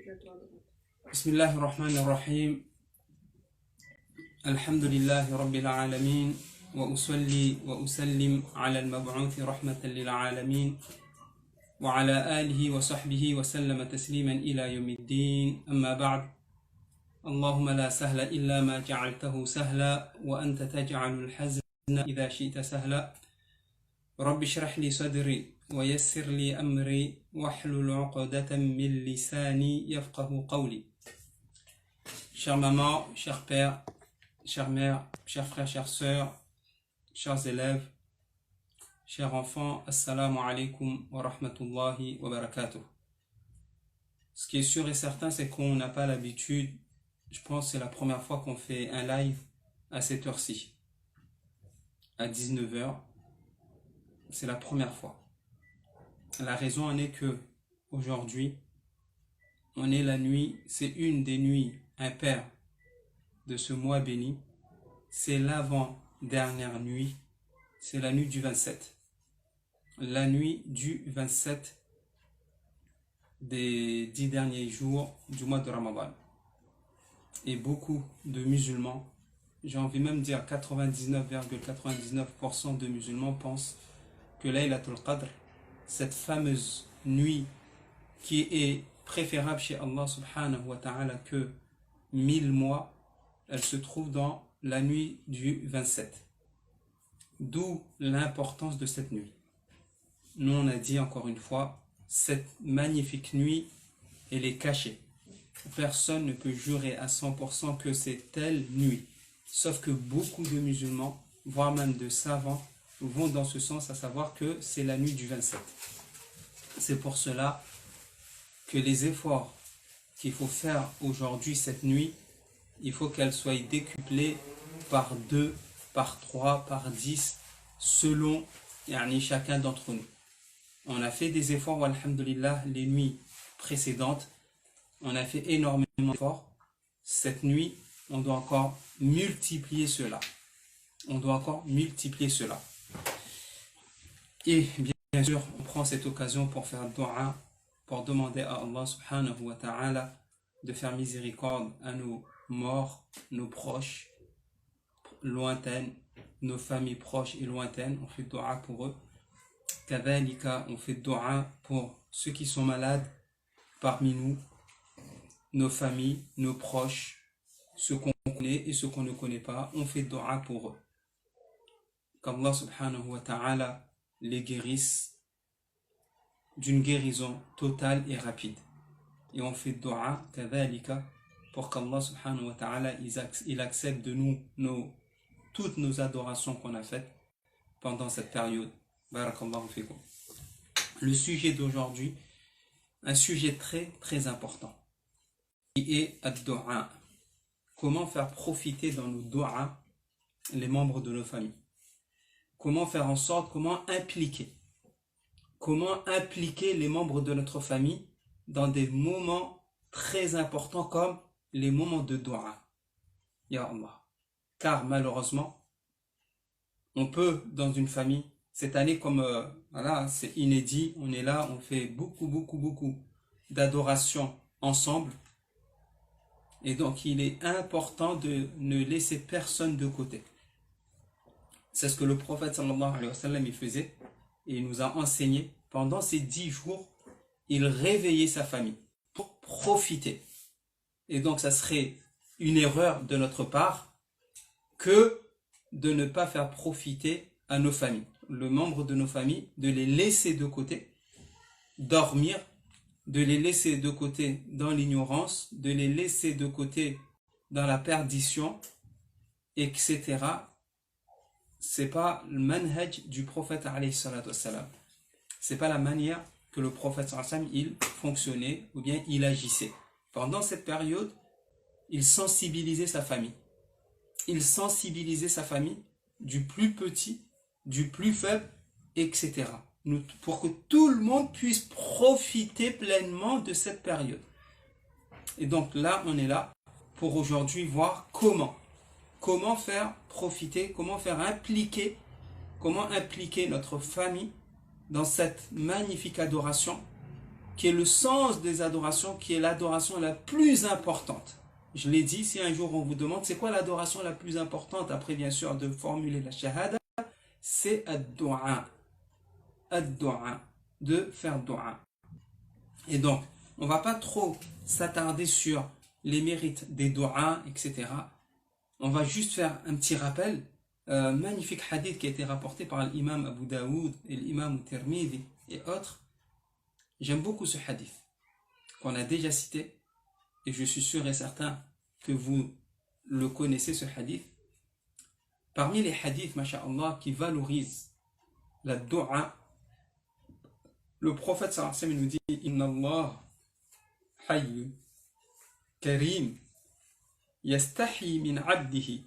بسم الله الرحمن الرحيم الحمد لله رب العالمين وأصلي وأسلم على المبعوث رحمة للعالمين وعلى آله وصحبه وسلم تسليما إلى يوم الدين أما بعد اللهم لا سهل إلا ما جعلته سهلا وأنت تجعل الحزن إذا شئت سهلا رب اشرح لي صدري ويسر لي أمري واحلل عقدة من لساني يفقه قولي. Chère maman, chers pères, chères mères, chers frères, chères sœurs, chers élèves, chers enfants, assalamu alaikum wa rahmatullahi wa barakatuh. Ce qui est sûr et certain, c'est qu'on n'a pas l'habitude, je pense que c'est la première fois qu'on fait un live à cette heure-ci, à 19h, c'est la première fois. La raison en est que aujourd'hui, on est la nuit, c'est une des nuits impaires de ce mois béni, c'est l'avant-dernière nuit, c'est la nuit du 27. La nuit du 27 des 10 derniers jours du mois de Ramadan. Et beaucoup de musulmans, j'ai envie même de dire 99,99% de musulmans pensent que Laylatul Qadr, cette fameuse nuit qui est préférable chez Allah subhanahu wa ta'ala que 1000 mois, elle se trouve dans la nuit du 27. D'où l'importance de cette nuit. Nous on a dit encore une fois, cette magnifique nuit, elle est cachée. Personne ne peut jurer à 100% que c'est telle nuit. Sauf que beaucoup de musulmans, voire même de savants, vont dans ce sens, à savoir que c'est la nuit du 27. C'est pour cela que les efforts qu'il faut faire aujourd'hui, cette nuit, il faut qu'elle soit décuplée par 2, par 3, par 10, selon chacun d'entre nous. On a fait des efforts, alhamdulillah, les nuits précédentes. On a fait énormément d'efforts. Cette nuit, on doit encore multiplier cela. On doit encore multiplier cela. Et bien sûr, on prend cette occasion pour faire dua, pour demander à Allah subhanahu wa ta'ala de faire miséricorde à nos morts, nos proches lointaines, nos familles proches et lointaines. On fait dua pour eux. Kadhalika, on fait dua pour ceux qui sont malades parmi nous, nos familles, nos proches, ceux qu'on connaît et ceux qu'on ne connaît pas. On fait dua pour eux. Qu'Allah subhanahu wa ta'ala les guérisse d'une guérison totale et rapide. Et on fait dua kadhalika pour qu'Allah subhanahu wa ta'ala il accepte de nous toutes nos adorations qu'on a faites pendant cette période. Barakallahu fikum. Le sujet d'aujourd'hui, un sujet très très important, qui est ad-du'a. Comment faire profiter dans nos du'a les membres de nos familles. Comment faire en sorte, comment impliquer les membres de notre famille dans des moments très importants comme les moments de dua. Ya Allah. Car malheureusement, on peut dans une famille, cette année comme voilà, c'est inédit, on est là, on fait beaucoup d'adoration ensemble. Et donc il est important de ne laisser personne de côté. C'est ce que le prophète sallallahu alayhi wa sallam il faisait et il nous a enseigné pendant ces 10 jours, il réveillait sa famille pour profiter. Et donc ça serait une erreur de notre part que de ne pas faire profiter à nos familles, le membre de nos familles, de les laisser de côté, dormir, de les laisser de côté dans l'ignorance, de les laisser de côté dans la perdition, etc. C'est pas le manhaj du prophète alayhi salatu wassalam. C'est pas la manière que le prophète sallallahu alayhi wa sallam il fonctionnait ou bien il agissait. Pendant cette période, il sensibilisait sa famille. Il sensibilisait sa famille du plus petit, du plus faible, etc. Pour que tout le monde puisse profiter pleinement de cette période. Et donc là, on est là pour aujourd'hui voir comment faire profiter, comment impliquer notre famille dans cette magnifique adoration qui est le sens des adorations, qui est l'adoration la plus importante. Je l'ai dit, si un jour on vous demande c'est quoi l'adoration la plus importante, après bien sûr de formuler la shahada, c'est ad-du'a. Ad-du'a, de faire du'a. Et donc, on ne va pas trop s'attarder sur les mérites des du'a, etc. On va juste faire un petit rappel. Magnifique hadith qui a été rapporté par l'imam Abu Daoud et l'imam Tirmidhi et autres. J'aime beaucoup ce hadith qu'on a déjà cité et je suis sûr et certain que vous le connaissez, ce hadith. Parmi les hadiths, masha'Allah, qui valorisent la du'a, le prophète sallallahu alayhi wa sallam nous dit Inna Allah hayy karim yastahi min abdihi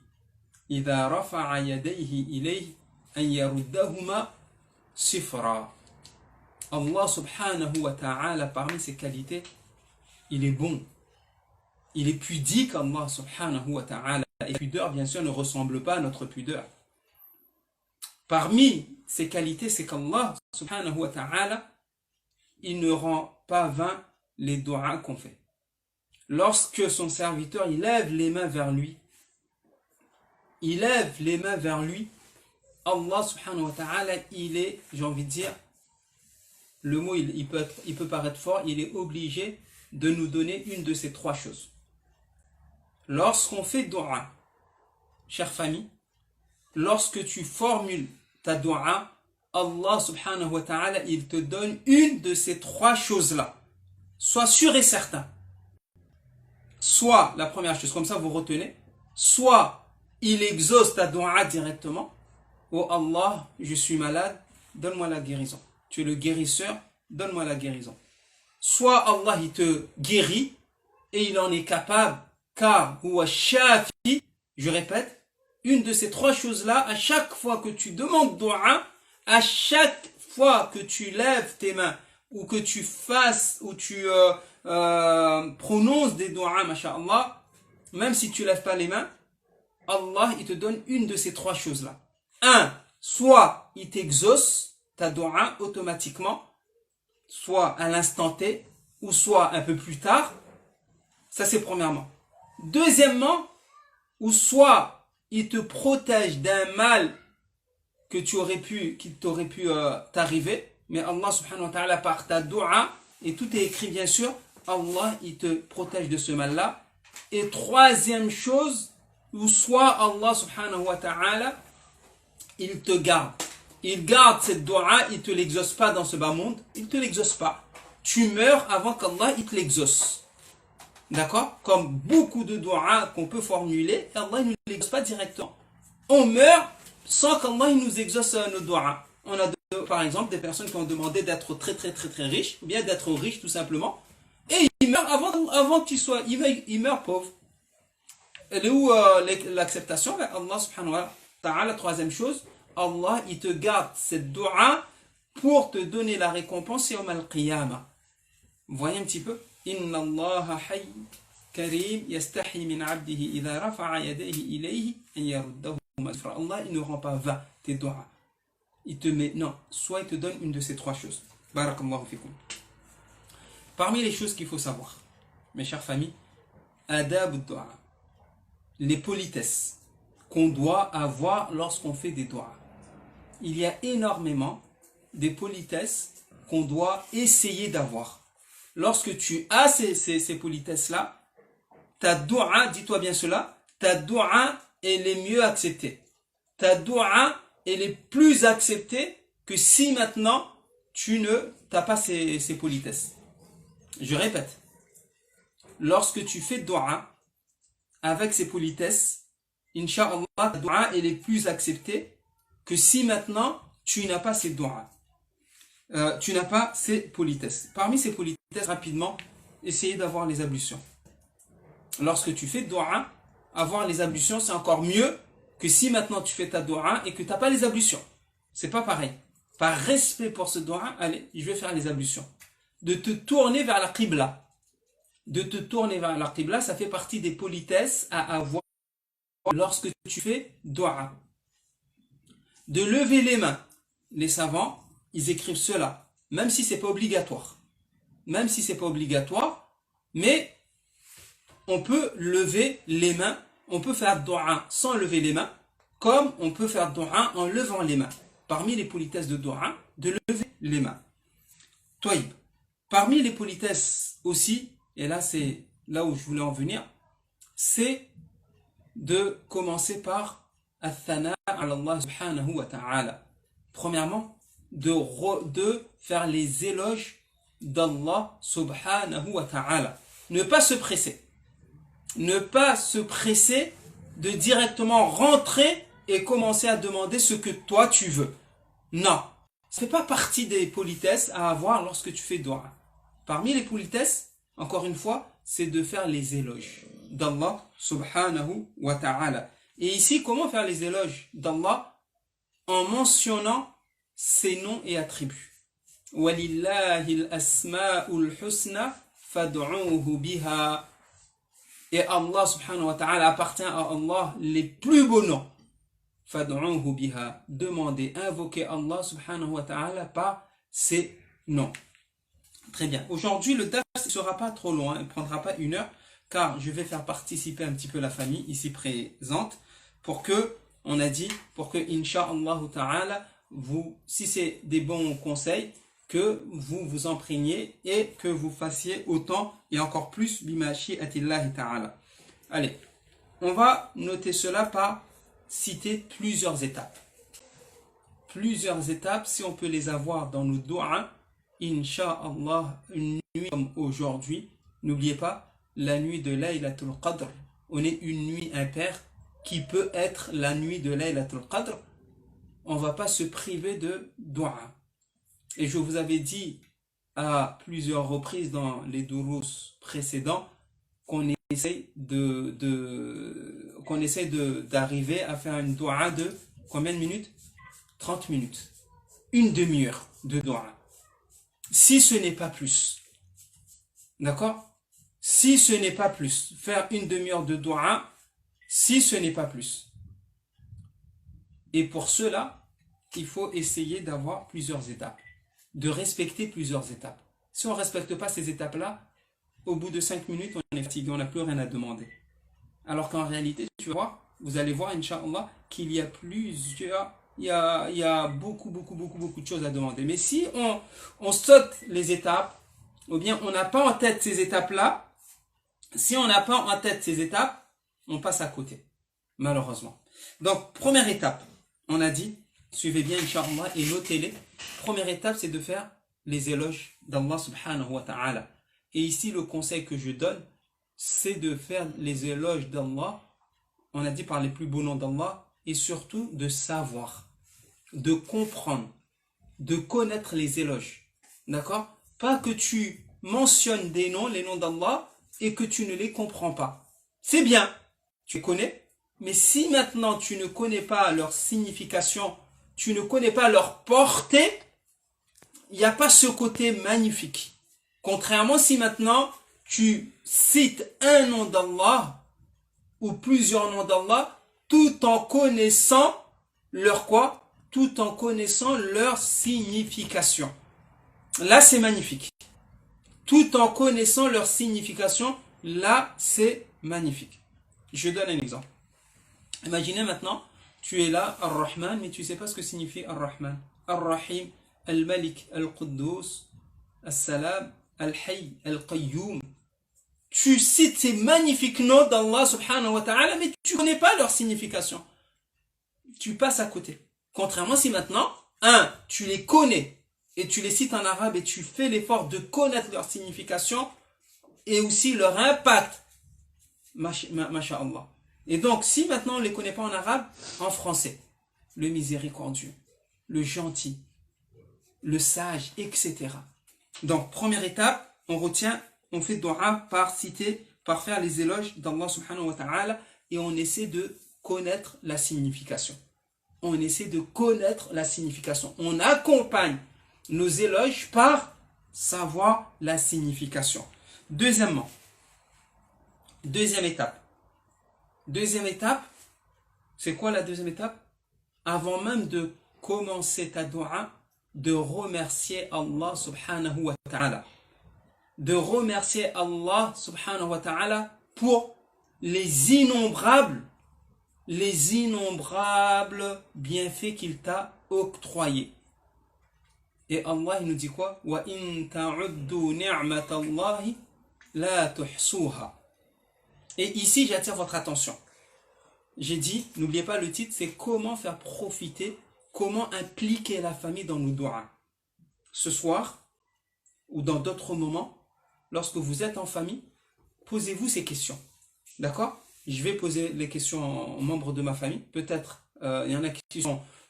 idha rafa'a yadayhi ilayhi an yaruddahuma sifra. Allah subhanahu wa ta'ala, parmi ses qualités, il est bon. Il est pudique, Allah subhanahu wa ta'ala. Et pudeur, bien sûr, ne ressemble pas à notre pudeur. Parmi ses qualités, c'est qu'Allah subhanahu wa ta'ala, il ne rend pas vain les du'a qu'on fait. Lorsque son serviteur, il lève les mains vers lui, Allah subhanahu wa ta'ala, il est, j'ai envie de dire, le mot il peut paraître fort, il est obligé de nous donner une de ces trois choses. Lorsqu'on fait du'a, chère famille, lorsque tu formules ta du'a, Allah subhanahu wa ta'ala, il te donne une de ces trois choses-là. Sois sûr et certain. Soit, la première chose, comme ça vous retenez, soit il exauce ta du'a directement. Oh Allah, je suis malade, donne-moi la guérison. Tu es le guérisseur, donne-moi la guérison. Soit Allah, il te guérit et il en est capable, car huwa shafi, je répète, une de ces trois choses-là, à chaque fois que tu demandes du'a, à chaque fois que tu lèves tes mains, ou que tu fasses, ou tu prononces des du'a, masha'Allah, même si tu lèves pas les mains, Allah, il te donne une de ces trois choses-là. Un, soit il t'exauce ta du'a automatiquement, soit à l'instant T, ou soit un peu plus tard. Ça, c'est premièrement. Deuxièmement, ou soit il te protège d'un mal qui t'aurait pu t'arriver, mais Allah subhanahu wa ta'ala, par ta du'a, et tout est écrit bien sûr, Allah, il te protège de ce mal-là. Et troisième chose, ou soit Allah subhanahu wa ta'ala, il te garde. Il garde cette du'a, il ne te l'exauce pas dans ce bas monde, il ne te l'exauce pas. Tu meurs avant qu'Allah il te l'exauce. D'accord? Comme beaucoup de du'a qu'on peut formuler, Allah ne nous l'exauce pas directement. On meurt sans qu'Allah il nous exauce nos du'a. On a par exemple des personnes qui ont demandé d'être très très très très riches, ou bien d'être riches tout simplement, et ils meurent avant qu'ils soient, ils meurent pauvres. Elle est où l'acceptation? Allah subhanahu wa ta'ala, troisième chose, Allah, il te garde cette du'a pour te donner la récompense yawm al-qiyamah. Vous voyez un petit peu? Inna Allah hayy karim yastahi min abdihi idha rafa'a yadayhi ilayhi an yaruddahuma sifra. Allah, il ne rend pas vain tes du'a. Il te met, non, soit il te donne une de ces trois choses. Barakallahu fikum. Parmi les choses qu'il faut savoir, mes chères familles, adab ad-du'a, les politesses qu'on doit avoir lorsqu'on fait des du'a. Il y a énormément de politesses qu'on doit essayer d'avoir. Lorsque tu as ces politesses-là, ta du'a, dis-toi bien cela, ta du'a, elle est mieux acceptée. Ta du'a, elle est plus acceptée que si maintenant tu n'as pas ces politesses. Je répète, lorsque tu fais du'a avec ces politesses, Inch'Allah, ta du'a, elle est plus acceptée que si maintenant tu n'as pas ces du'a. Tu n'as pas ces politesses. Parmi ces politesses, rapidement, essayez d'avoir les ablutions. Lorsque tu fais du'a, avoir les ablutions, c'est encore mieux que si maintenant tu fais ta du'a et que tu n'as pas les ablutions. C'est pas pareil. Par respect pour ce du'a, allez, je vais faire les ablutions. De te tourner vers la qibla. De te tourner vers la qibla, ça fait partie des politesses à avoir lorsque tu fais du'a. De lever les mains. Les savants, ils écrivent cela, même si ce n'est pas obligatoire. même si c'est pas obligatoire, mais on peut lever les mains, on peut faire dua sans lever les mains, comme on peut faire dua en levant les mains. Parmi les politesses de dua, de lever les mains. Toïb. Parmi les politesses aussi, et là c'est là où je voulais en venir, c'est de commencer par Athana ala Allah subhanahu wa ta'ala. Premièrement, de faire les éloges d'Allah subhanahu wa ta'ala. Ne pas se presser. Ne pas se presser de directement rentrer et commencer à demander ce que toi tu veux. Non. Ça ne fait pas partie des politesses à avoir lorsque tu fais dua. Parmi les politesses, encore une fois, c'est de faire les éloges d'Allah subhanahu wa ta'ala. Et ici, comment faire les éloges d'Allah? En mentionnant ses noms et attributs. وَلِلَّهِ الْأَسْمَاءُ الْحُسْنَى فَادْعُوهُ بِهَا. Et Allah subhanahu wa ta'ala appartient à Allah les plus beaux noms. فَادْعُوهُ بِهَا. Demandez, invoquez Allah subhanahu wa ta'ala par ses noms. Très bien. Aujourd'hui, le dars ne sera pas trop long, il ne prendra pas 1 heure, car je vais faire participer un petit peu la famille ici présente, pour que, on a dit, pour que, incha'Allah ta'ala, vous, si c'est des bons conseils, que vous vous imprégniez et que vous fassiez autant et encore plus bimashi atillahi ta'ala. Allez, on va noter cela par citer plusieurs étapes. Plusieurs étapes, si on peut les avoir dans nos doigts, incha'Allah, une nuit comme aujourd'hui, n'oubliez pas, la nuit de Laylatul Qadr, on est une nuit impaire qui peut être la nuit de Laylatul Qadr. On ne va pas se priver de dua. Et je vous avais dit à plusieurs reprises dans les durous précédents qu'on essaye d'arriver à faire une dua de combien de minutes? 30 minutes. Une demi-heure de dua. Si ce n'est pas plus. D'accord? Si ce n'est pas plus. Faire une demi-heure de dua, si ce n'est pas plus. Et pour cela, il faut essayer d'avoir plusieurs étapes. De respecter plusieurs étapes. Si on ne respecte pas ces étapes-là, au bout de 5 minutes, on est fatigué, on n'a plus rien à demander. Alors qu'en réalité, vous allez voir, Inch'Allah, qu'il y a plusieurs, il y a beaucoup de choses à demander. Mais si on saute les étapes, ou bien on n'a pas en tête ces étapes-là, si on n'a pas en tête ces étapes, on passe à côté, malheureusement. Donc, première étape, on a dit, suivez bien, Inch'Allah, et notez-les. Première étape, c'est de faire les éloges d'Allah subhanahu wa ta'ala. Et ici, le conseil que je donne, c'est de faire les éloges d'Allah, on a dit par les plus beaux noms d'Allah, et surtout de savoir, de comprendre, de connaître les éloges. D'accord? Pas que tu mentionnes des noms, les noms d'Allah, et que tu ne les comprends pas. C'est bien, tu les connais, mais si maintenant tu ne connais pas leur signification, tu ne connais pas leur portée, il n'y a pas ce côté magnifique. Contrairement si maintenant tu cites un nom d'Allah ou plusieurs noms d'Allah tout en connaissant leur quoi? Tout en connaissant leur signification. Là c'est magnifique. Tout en connaissant leur signification, là c'est magnifique. Je donne un exemple. Imaginez maintenant, tu es là, Ar-Rahman, mais tu ne sais pas ce que signifie Ar-Rahman. Ar-Rahim, Al-Malik, Al-Quddus, Al-Salam, Al-Hayy, Al-Qayyum. Tu cites ces magnifiques noms d'Allah subhanahu wa ta'ala, mais tu ne connais pas leur signification. Tu passes à côté. Contrairement si maintenant, tu les connais, et tu les cites en arabe, et tu fais l'effort de connaître leur signification, et aussi leur impact. Masha'Allah. Et donc, si maintenant on ne les connaît pas en arabe, en français, le miséricordieux, le gentil, le sage, etc. Donc, première étape, on retient, on fait dua par citer, par faire les éloges d'Allah subhanahu wa ta'ala, et on essaie de connaître la signification. On essaie de connaître la signification. On accompagne nos éloges par savoir la signification. Deuxième étape. Deuxième étape, c'est quoi la deuxième étape? Avant même de commencer ta dua, de remercier Allah subhanahu wa ta'ala. de remercier Allah subhanahu wa ta'ala pour les innombrables bienfaits qu'il t'a octroyés. Et Allah il nous dit quoi? Wa in ta'uddu ni'matallahi la tuhsuha. Et ici j'attire votre attention. J'ai dit, n'oubliez pas le titre, c'est comment faire profiter, comment impliquer la famille dans nos du'as. Ce soir, ou dans d'autres moments, lorsque vous êtes en famille, posez-vous ces questions. D'accord? Je vais poser les questions aux membres de ma famille. Peut-être, il y en a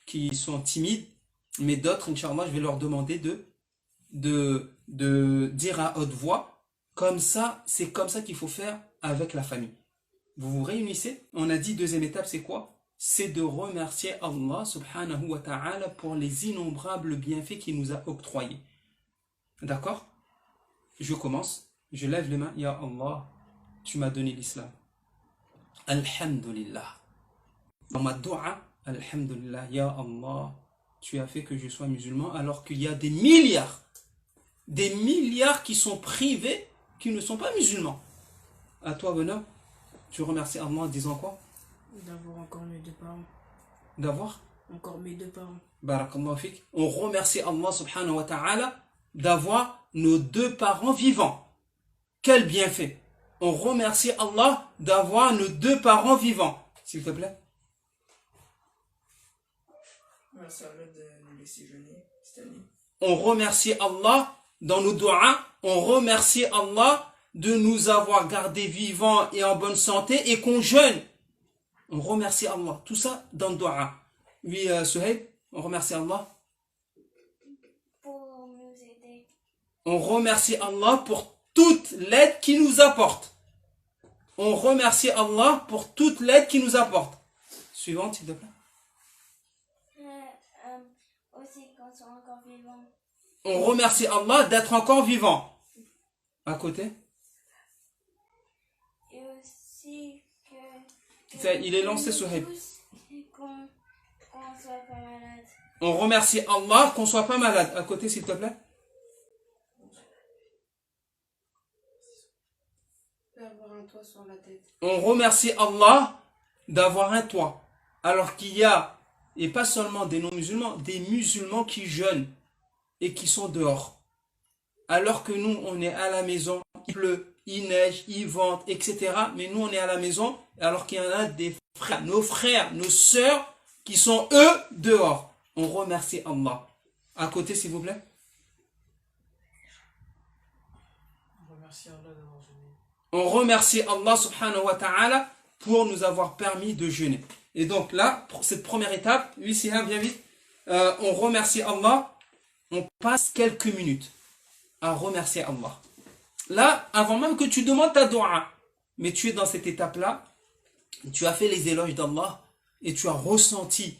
qui sont timides, mais d'autres, Inch'Allah, je vais leur demander de dire à haute voix. Comme ça, c'est comme ça qu'il faut faire avec la famille. Vous vous réunissez. On a dit deuxième étape, c'est quoi? C'est de remercier Allah subhanahu wa ta'ala pour les innombrables bienfaits qu'il nous a octroyés. D'accord? Je commence. Je lève les mains. Ya Allah, tu m'as donné l'islam. Alhamdulillah. Dans ma dua, Alhamdulillah, Ya Allah, tu as fait que je sois musulman alors qu'il y a des milliards qui sont privés, qui ne sont pas musulmans. À toi, bonhomme, tu remercies Allah en disant quoi? D'avoir encore mes deux parents. D'avoir encore mes deux parents. Barakallahu fik. On remercie Allah subhanahu wa ta'ala d'avoir nos deux parents vivants. Quel bienfait! On remercie Allah d'avoir nos deux parents vivants. S'il te plaît. Merci Allah de nous laisser jeûner cette année. On remercie Allah dans nos doigts. On remercie Allah de nous avoir gardés vivants et en bonne santé et qu'on jeûne. On remercie Allah. Tout ça dans le doigt. Oui, Suhaib, on remercie Allah. Pour nous aider. On remercie Allah pour toute l'aide qu'il nous apporte. On remercie Allah pour toute l'aide qu'il nous apporte. Suivante, s'il te plaît. Aussi quand on soit encore vivant. On remercie Allah d'être encore vivant. À côté. Et aussi que Ça, il est lancé, Suhaib. qu'on soit pas malade. On remercie Allah qu'on soit pas malade. À côté, s'il te plaît. D'avoir un toit sur la tête. On remercie Allah d'avoir un toit. Alors qu'il y a, et pas seulement des non-musulmans, des musulmans qui jeûnent et qui sont dehors. Alors que nous, on est à la maison, il pleut, il neige, il vente, etc. Mais nous, on est à la maison, alors qu'il y en a des frères, nos sœurs, qui sont eux dehors. On remercie Allah. À côté, s'il vous plaît. On remercie Allah d'avoir jeûné. On remercie Allah subhanahu wa ta'ala pour nous avoir permis de jeûner. Et donc là, cette première étape, oui, Siham, viens vite. On remercie Allah. On passe quelques minutes à remercier Allah. Là, avant même que tu demandes ta dua, mais tu es dans cette étape-là, tu as fait les éloges d'Allah et tu as ressenti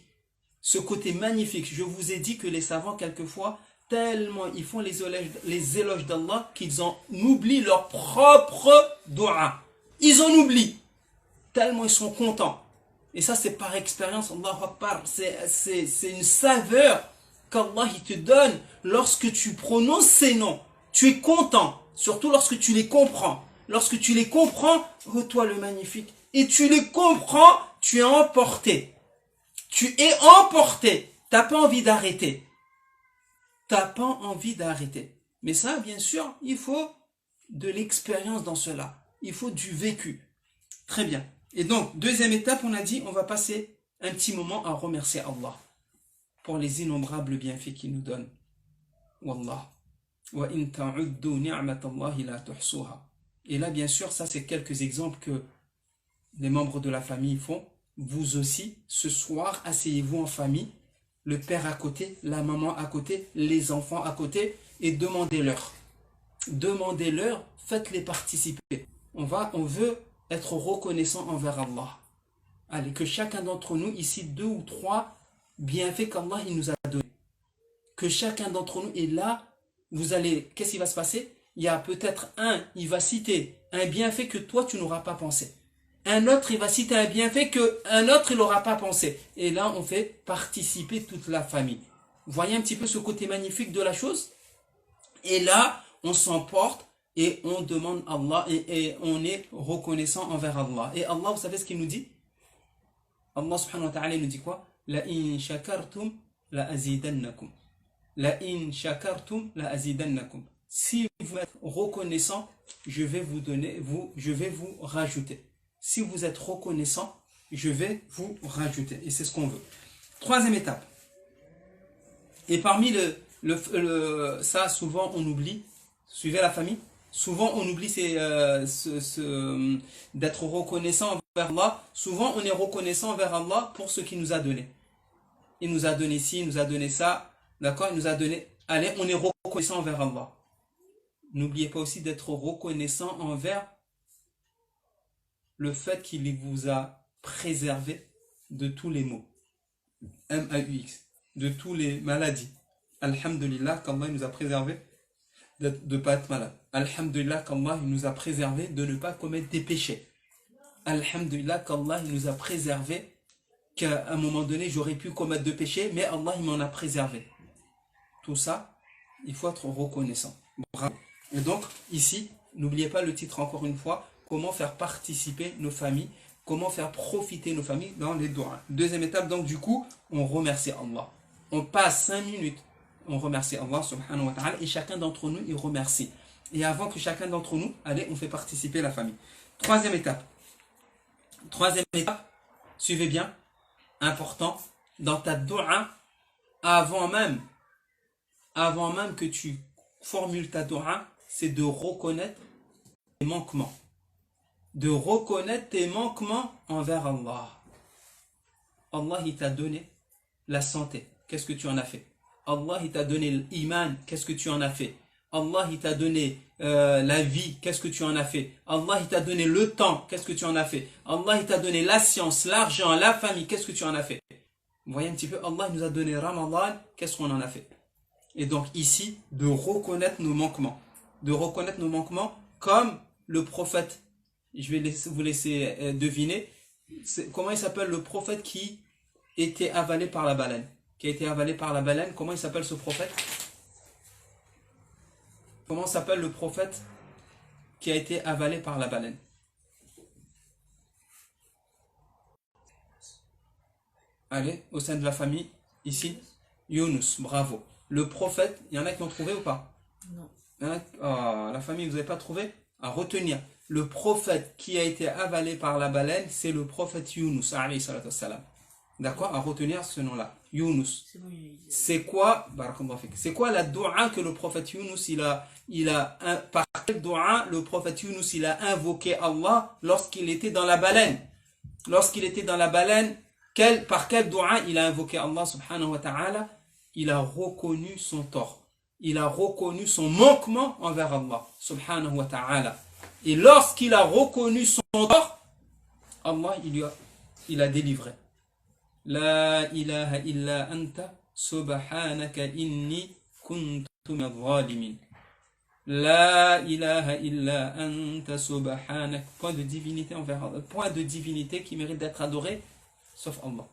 ce côté magnifique. Je vous ai dit que les savants, quelquefois, tellement ils font les éloges d'Allah qu'ils en oublient leur propre dua. Ils en oublient. Tellement ils sont contents. Et ça, c'est par expérience, Allahu Akbar. C'est une saveur qu'Allah il te donne lorsque tu prononces ces noms. Tu es content, surtout lorsque tu les comprends. Lorsque tu les comprends, oh toi le magnifique. Et tu les comprends, tu es emporté. Tu es emporté. T'as pas envie d'arrêter. T'as pas envie d'arrêter. Mais ça, bien sûr, il faut de l'expérience dans cela. Il faut du vécu. Très bien. Et donc, deuxième étape, on a dit, on va passer un petit moment à remercier Allah pour les innombrables bienfaits qu'il nous donne. Wallah. Wa in ta'uddu ni'matallahi la tuhsuha. Et là, bien sûr, ça, c'est quelques exemples que les membres de la famille font. Vous aussi, ce soir, asseyez-vous en famille, le père à côté, la maman à côté, les enfants à côté, et demandez-leur. Demandez-leur, faites-les participer. On veut être reconnaissant envers Allah. Allez, que chacun d'entre nous, ici, 2 ou 3 bienfaits qu'Allah il nous a donnés. Que chacun d'entre nous est là, vous allez, qu'est-ce qui va se passer? Il y a peut-être il va citer un bienfait que toi, tu n'auras pas pensé. Un autre, il va citer un bienfait qu'un autre, il n'aura pas pensé. Et là, on fait participer toute la famille. Vous voyez un petit peu ce côté magnifique de la chose? Et là, on s'emporte et on demande Allah et on est reconnaissant envers Allah. Et Allah, vous savez ce qu'il nous dit? Allah subhanahu wa ta'ala nous dit quoi? La in shakartum la azidannakum. La in shakartum la azidannakum. Si vous êtes reconnaissant, je vais vous rajouter. Si vous êtes reconnaissant, je vais vous rajouter. Et c'est ce qu'on veut. Troisième étape. Et parmi ça, souvent on oublie. Suivez la famille. Souvent on oublie d'être reconnaissant envers Allah. Souvent on est reconnaissant envers Allah pour ce qu'il nous a donné. Il nous a donné ci, il nous a donné ça. D'accord? Il nous a donné. Allez, on est reconnaissant envers Allah. N'oubliez pas aussi d'être reconnaissant envers le fait qu'il vous a préservé de tous les maux. M-A-U-X. De toutes les maladies. Alhamdulillah qu'Allah nous a préservé de ne pas être malade. Alhamdulillah qu'Allah nous a préservé de ne pas commettre des péchés. Alhamdulillah qu'Allah nous a préservé qu'à un moment donné j'aurais pu commettre de péchés, mais Allah il m'en a préservé. Tout ça, il faut être reconnaissant. Bravo. Et donc, ici, n'oubliez pas le titre encore une fois, comment faire participer nos familles, comment faire profiter nos familles dans les doigts. Deuxième étape, donc du coup, on remercie Allah. On passe 5 minutes, on remercie Allah subhanahu wa ta'ala, et chacun d'entre nous, il remercie. Et avant que chacun d'entre nous, allez, on fait participer la famille. Troisième étape, suivez bien, important, dans ta doua, avant même que tu formules ta doua, c'est de reconnaître tes manquements. De reconnaître tes manquements envers Allah. Allah, il t'a donné la santé. Qu'est-ce que tu en as fait? Allah, il t'a donné l'iman. Qu'est-ce que tu en as fait? Allah, il t'a donné la vie. Qu'est-ce que tu en as fait? Allah, il t'a donné le temps. Qu'est-ce que tu en as fait? Allah, il t'a donné la science, l'argent, la famille. Qu'est-ce que tu en as fait? Vous voyez un petit peu, Allah il nous a donné Ramadan. Qu'est-ce qu'on en a fait? Et donc ici, de reconnaître nos manquements. De reconnaître nos manquements comme le prophète. Je vais vous laisser deviner. Comment il s'appelle le prophète qui était avalé par la baleine? Qui a été avalé par la baleine. Comment il s'appelle ce prophète? Comment s'appelle le prophète qui a été avalé par la baleine? Allez, au sein de la famille, ici, Yunus, bravo. Le prophète, il y en a qui ont trouvé ou pas? Non. La famille, vous n'avez pas trouvé? À retenir. Le prophète qui a été avalé par la baleine, c'est le prophète Yunus, alayhi salatu wassalam. D'accord? À retenir ce nom-là. Yunus. C'est quoi? C'est quoi la doua que le prophète Yunus, par quelle doua le prophète Yunus, il a invoqué Allah lorsqu'il était dans la baleine? Lorsqu'il était dans la baleine, par quelle doua il a invoqué Allah subhanahu wa ta'ala? Il a reconnu son tort. Il a reconnu son manquement envers Allah subhanahu wa ta'ala. Et lorsqu'il a reconnu son tort, Allah il a délivré. La ilaha illa anta subhanaka inni kuntu minadh dhalimin. La ilaha illa anta subhanak. Point de divinité envers Allah. Point de divinité qui mérite d'être adoré sauf Allah.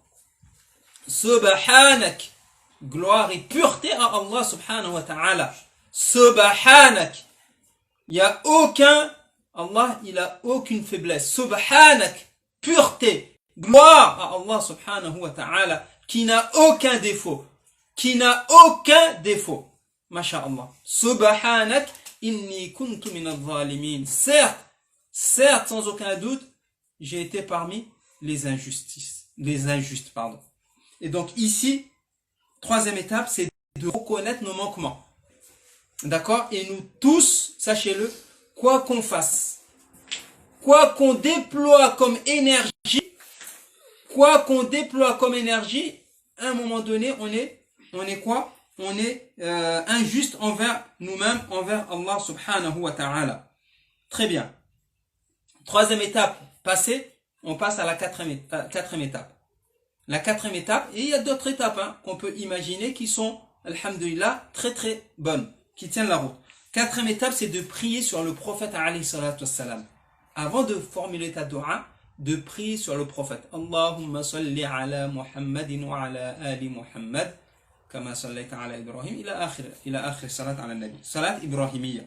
Subhanak. Gloire et pureté à Allah subhanahu wa ta'ala. Subhanak. Allah, il a aucune faiblesse. Subhanak. Pureté. Gloire à Allah subhanahu wa ta'ala. Qui n'a aucun défaut. Masha'Allah. Subhanak. Inni kuntu minadh dhalimin. Certes, sans aucun doute, j'ai été parmi les injustes, pardon. Et donc ici, troisième étape, c'est de reconnaître nos manquements. D'accord? Et nous tous, sachez-le, quoi qu'on fasse, quoi qu'on déploie comme énergie, à un moment donné, on est quoi? On est injuste envers nous-mêmes, envers Allah subhanahu wa ta'ala. Très bien. Troisième étape passée, on passe à la quatrième étape. La quatrième étape, et il y a d'autres étapes qu'on peut imaginer qui sont, alhamdulillah, très très bonnes, qui tiennent la route. Quatrième étape, c'est de prier sur le prophète alayhi salatu wassalam. Avant de formuler ta dua, de prier sur le prophète. Allahumma salli ala Muhammadin wa ala ali Muhammad, kama sallaita ala Ibrahim, ila akhir salat ala nabi. Salat ibrahimiyya.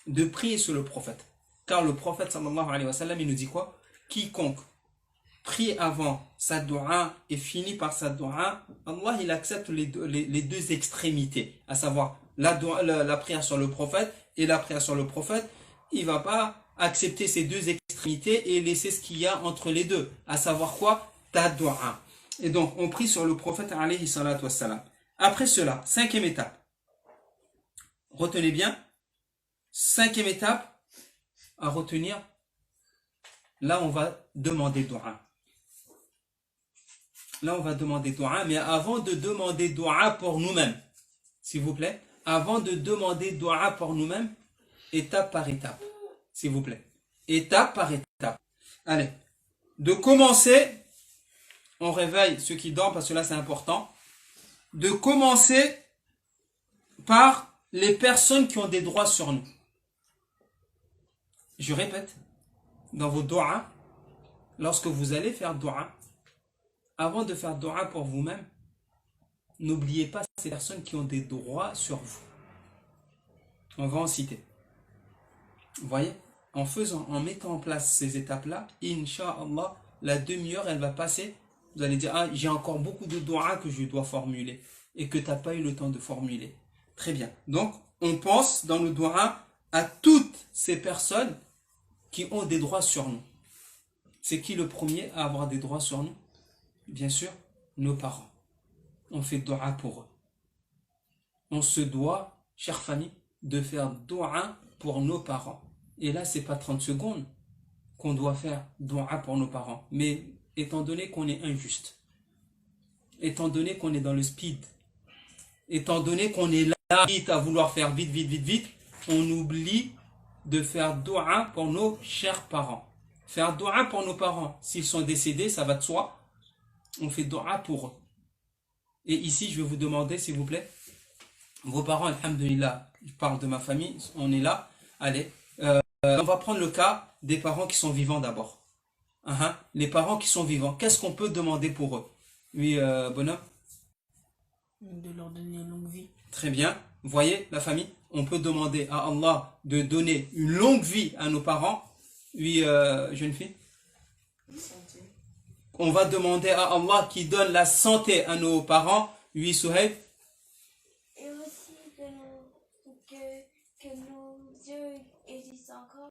de prier sur le prophète. Car le prophète sallallahu alayhi wa sallam, il nous dit quoi? Quiconque prie avant sa dua et finit par sa dua, Allah il accepte les deux extrémités, à savoir la prière sur le prophète et la prière sur le prophète. Il va pas accepter ces deux extrémités et laisser ce qu'il y a entre les deux, à savoir quoi? Ta dua. Et donc on prie sur le prophète alayhi salatu wassalam. Après cela, cinquième étape. Retenez bien, cinquième étape à retenir, là on va demander dua. Là on va demander dua, mais avant de demander dua pour nous-mêmes, s'il vous plaît, avant de demander dua pour nous-mêmes, étape par étape, s'il vous plaît. Étape par étape. Allez, de commencer, on réveille ceux qui dorment parce que là c'est important, de commencer par les personnes qui ont des droits sur nous. Je répète, dans vos doigts, lorsque vous allez faire doigt, avant de faire doigt pour vous-même, n'oubliez pas ces personnes qui ont des droits sur vous. On va en citer. Vous voyez, en mettant en place ces étapes-là, Inch'Allah, la demi-heure, elle va passer. Vous allez dire, ah, j'ai encore beaucoup de doigts que je dois formuler et que tu n'as pas eu le temps de formuler. Très bien. Donc, on pense dans le doigt à toutes ces personnes qui ont des droits sur nous. C'est qui le premier à avoir des droits sur nous? Bien sûr, nos parents. On fait doua pour eux. On se doit, chère famille, de faire doua pour nos parents. Et là, c'est pas 30 secondes qu'on doit faire doua pour nos parents. Mais étant donné qu'on est injuste, étant donné qu'on est dans le speed, étant donné qu'on est là vite à vouloir faire vite, on oublie de faire doua pour nos chers parents. Faire doua pour nos parents, s'ils sont décédés, ça va de soi. On fait doua pour eux. Et ici, je vais vous demander, s'il vous plaît, vos parents, alhamdulillah, je parle de ma famille, on est là. Allez, on va prendre le cas des parents qui sont vivants d'abord. Les parents qui sont vivants, qu'est-ce qu'on peut demander pour eux? Oui, bonhomme? De leur donner une longue vie. Très bien. Vous voyez, la famille, on peut demander à Allah de donner une longue vie à nos parents. Oui, jeune fille? Santé. On va demander à Allah qui donne la santé à nos parents. Oui, Souhaib? Et aussi que nos yeux existent encore.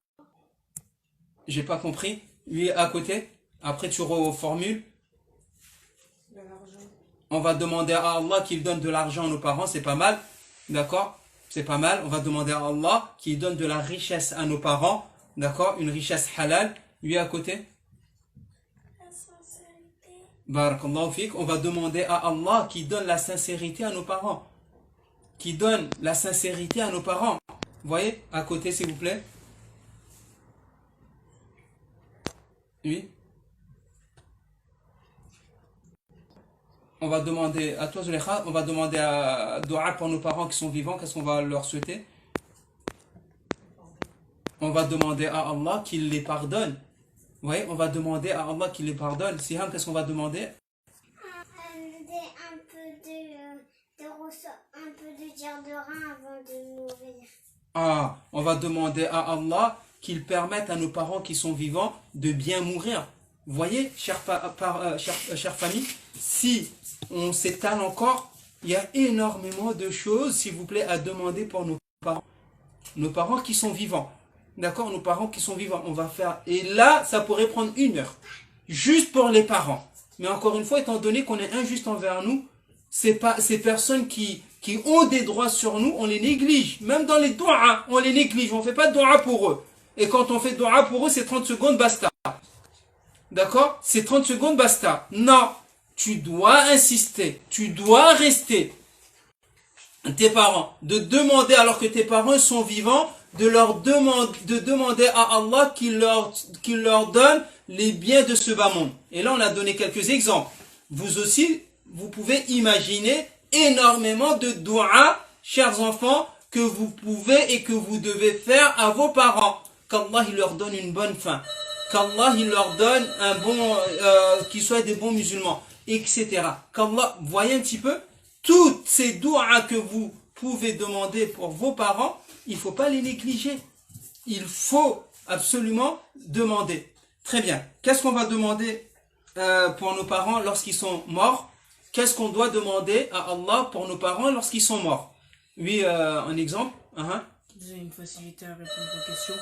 J'ai pas compris. Oui, à côté. Après, tu reformules. De l'argent. On va demander à Allah qu'il donne de l'argent à nos parents. C'est pas mal. D'accord? C'est pas mal. On va demander à Allah qu'il donne de la richesse à nos parents. D'accord? Une richesse halal. Oui, à côté. La sincérité. Barakallahu fik. On va demander à Allah qui donne la sincérité à nos parents. Qui donne la sincérité à nos parents. Vous voyez, à côté, s'il vous plaît. Oui. On va demander à toi, Zulekha, on va demander à Dua pour nos parents qui sont vivants. Qu'est-ce qu'on va leur souhaiter? On va demander à Allah qu'il les pardonne. Vous voyez, on va demander à Allah qu'il les pardonne. Siham, qu'est-ce qu'on va demander? Un peu de dière de rein avant de mourir. Ah, on va demander à Allah qu'il permette à nos parents qui sont vivants de bien mourir. Vous voyez, chère famille, si on s'étale encore, il y a énormément de choses, s'il vous plaît, à demander pour nos parents. Nos parents qui sont vivants. D'accord? Nos parents qui sont vivants. On va faire. Et là, ça pourrait prendre 1 heure. Juste pour les parents. Mais encore une fois, étant donné qu'on est injuste envers nous, ces personnes qui ont des droits sur nous, on les néglige. Même dans les doigts, on les néglige. On ne fait pas de doigts pour eux. Et quand on fait doigts pour eux, c'est 30 secondes, basta. D'accord? C'est 30 secondes, basta. Non. Tu dois insister. Tu dois rester. Tes parents. De demander, alors que tes parents sont vivants, de demander à Allah qu'il leur donne les biens de ce bas monde. Et là, on a donné quelques exemples. Vous aussi, vous pouvez imaginer énormément de doigts, chers enfants, que vous pouvez et que vous devez faire à vos parents. Qu'Allah il leur donne une bonne fin. Qu'Allah il leur donne un bon, qu'ils soient des bons musulmans, etc. Qu'Allah, voyez un petit peu, toutes ces doigts que vous pouvez demander pour vos parents, il ne faut pas les négliger. il faut absolument demander. Très bien. Qu'est-ce qu'on va demander pour nos parents lorsqu'ils sont morts? Qu'est-ce qu'on doit demander à Allah pour nos parents lorsqu'ils sont morts? Oui, un exemple. Vous avez une facilité à répondre aux questions.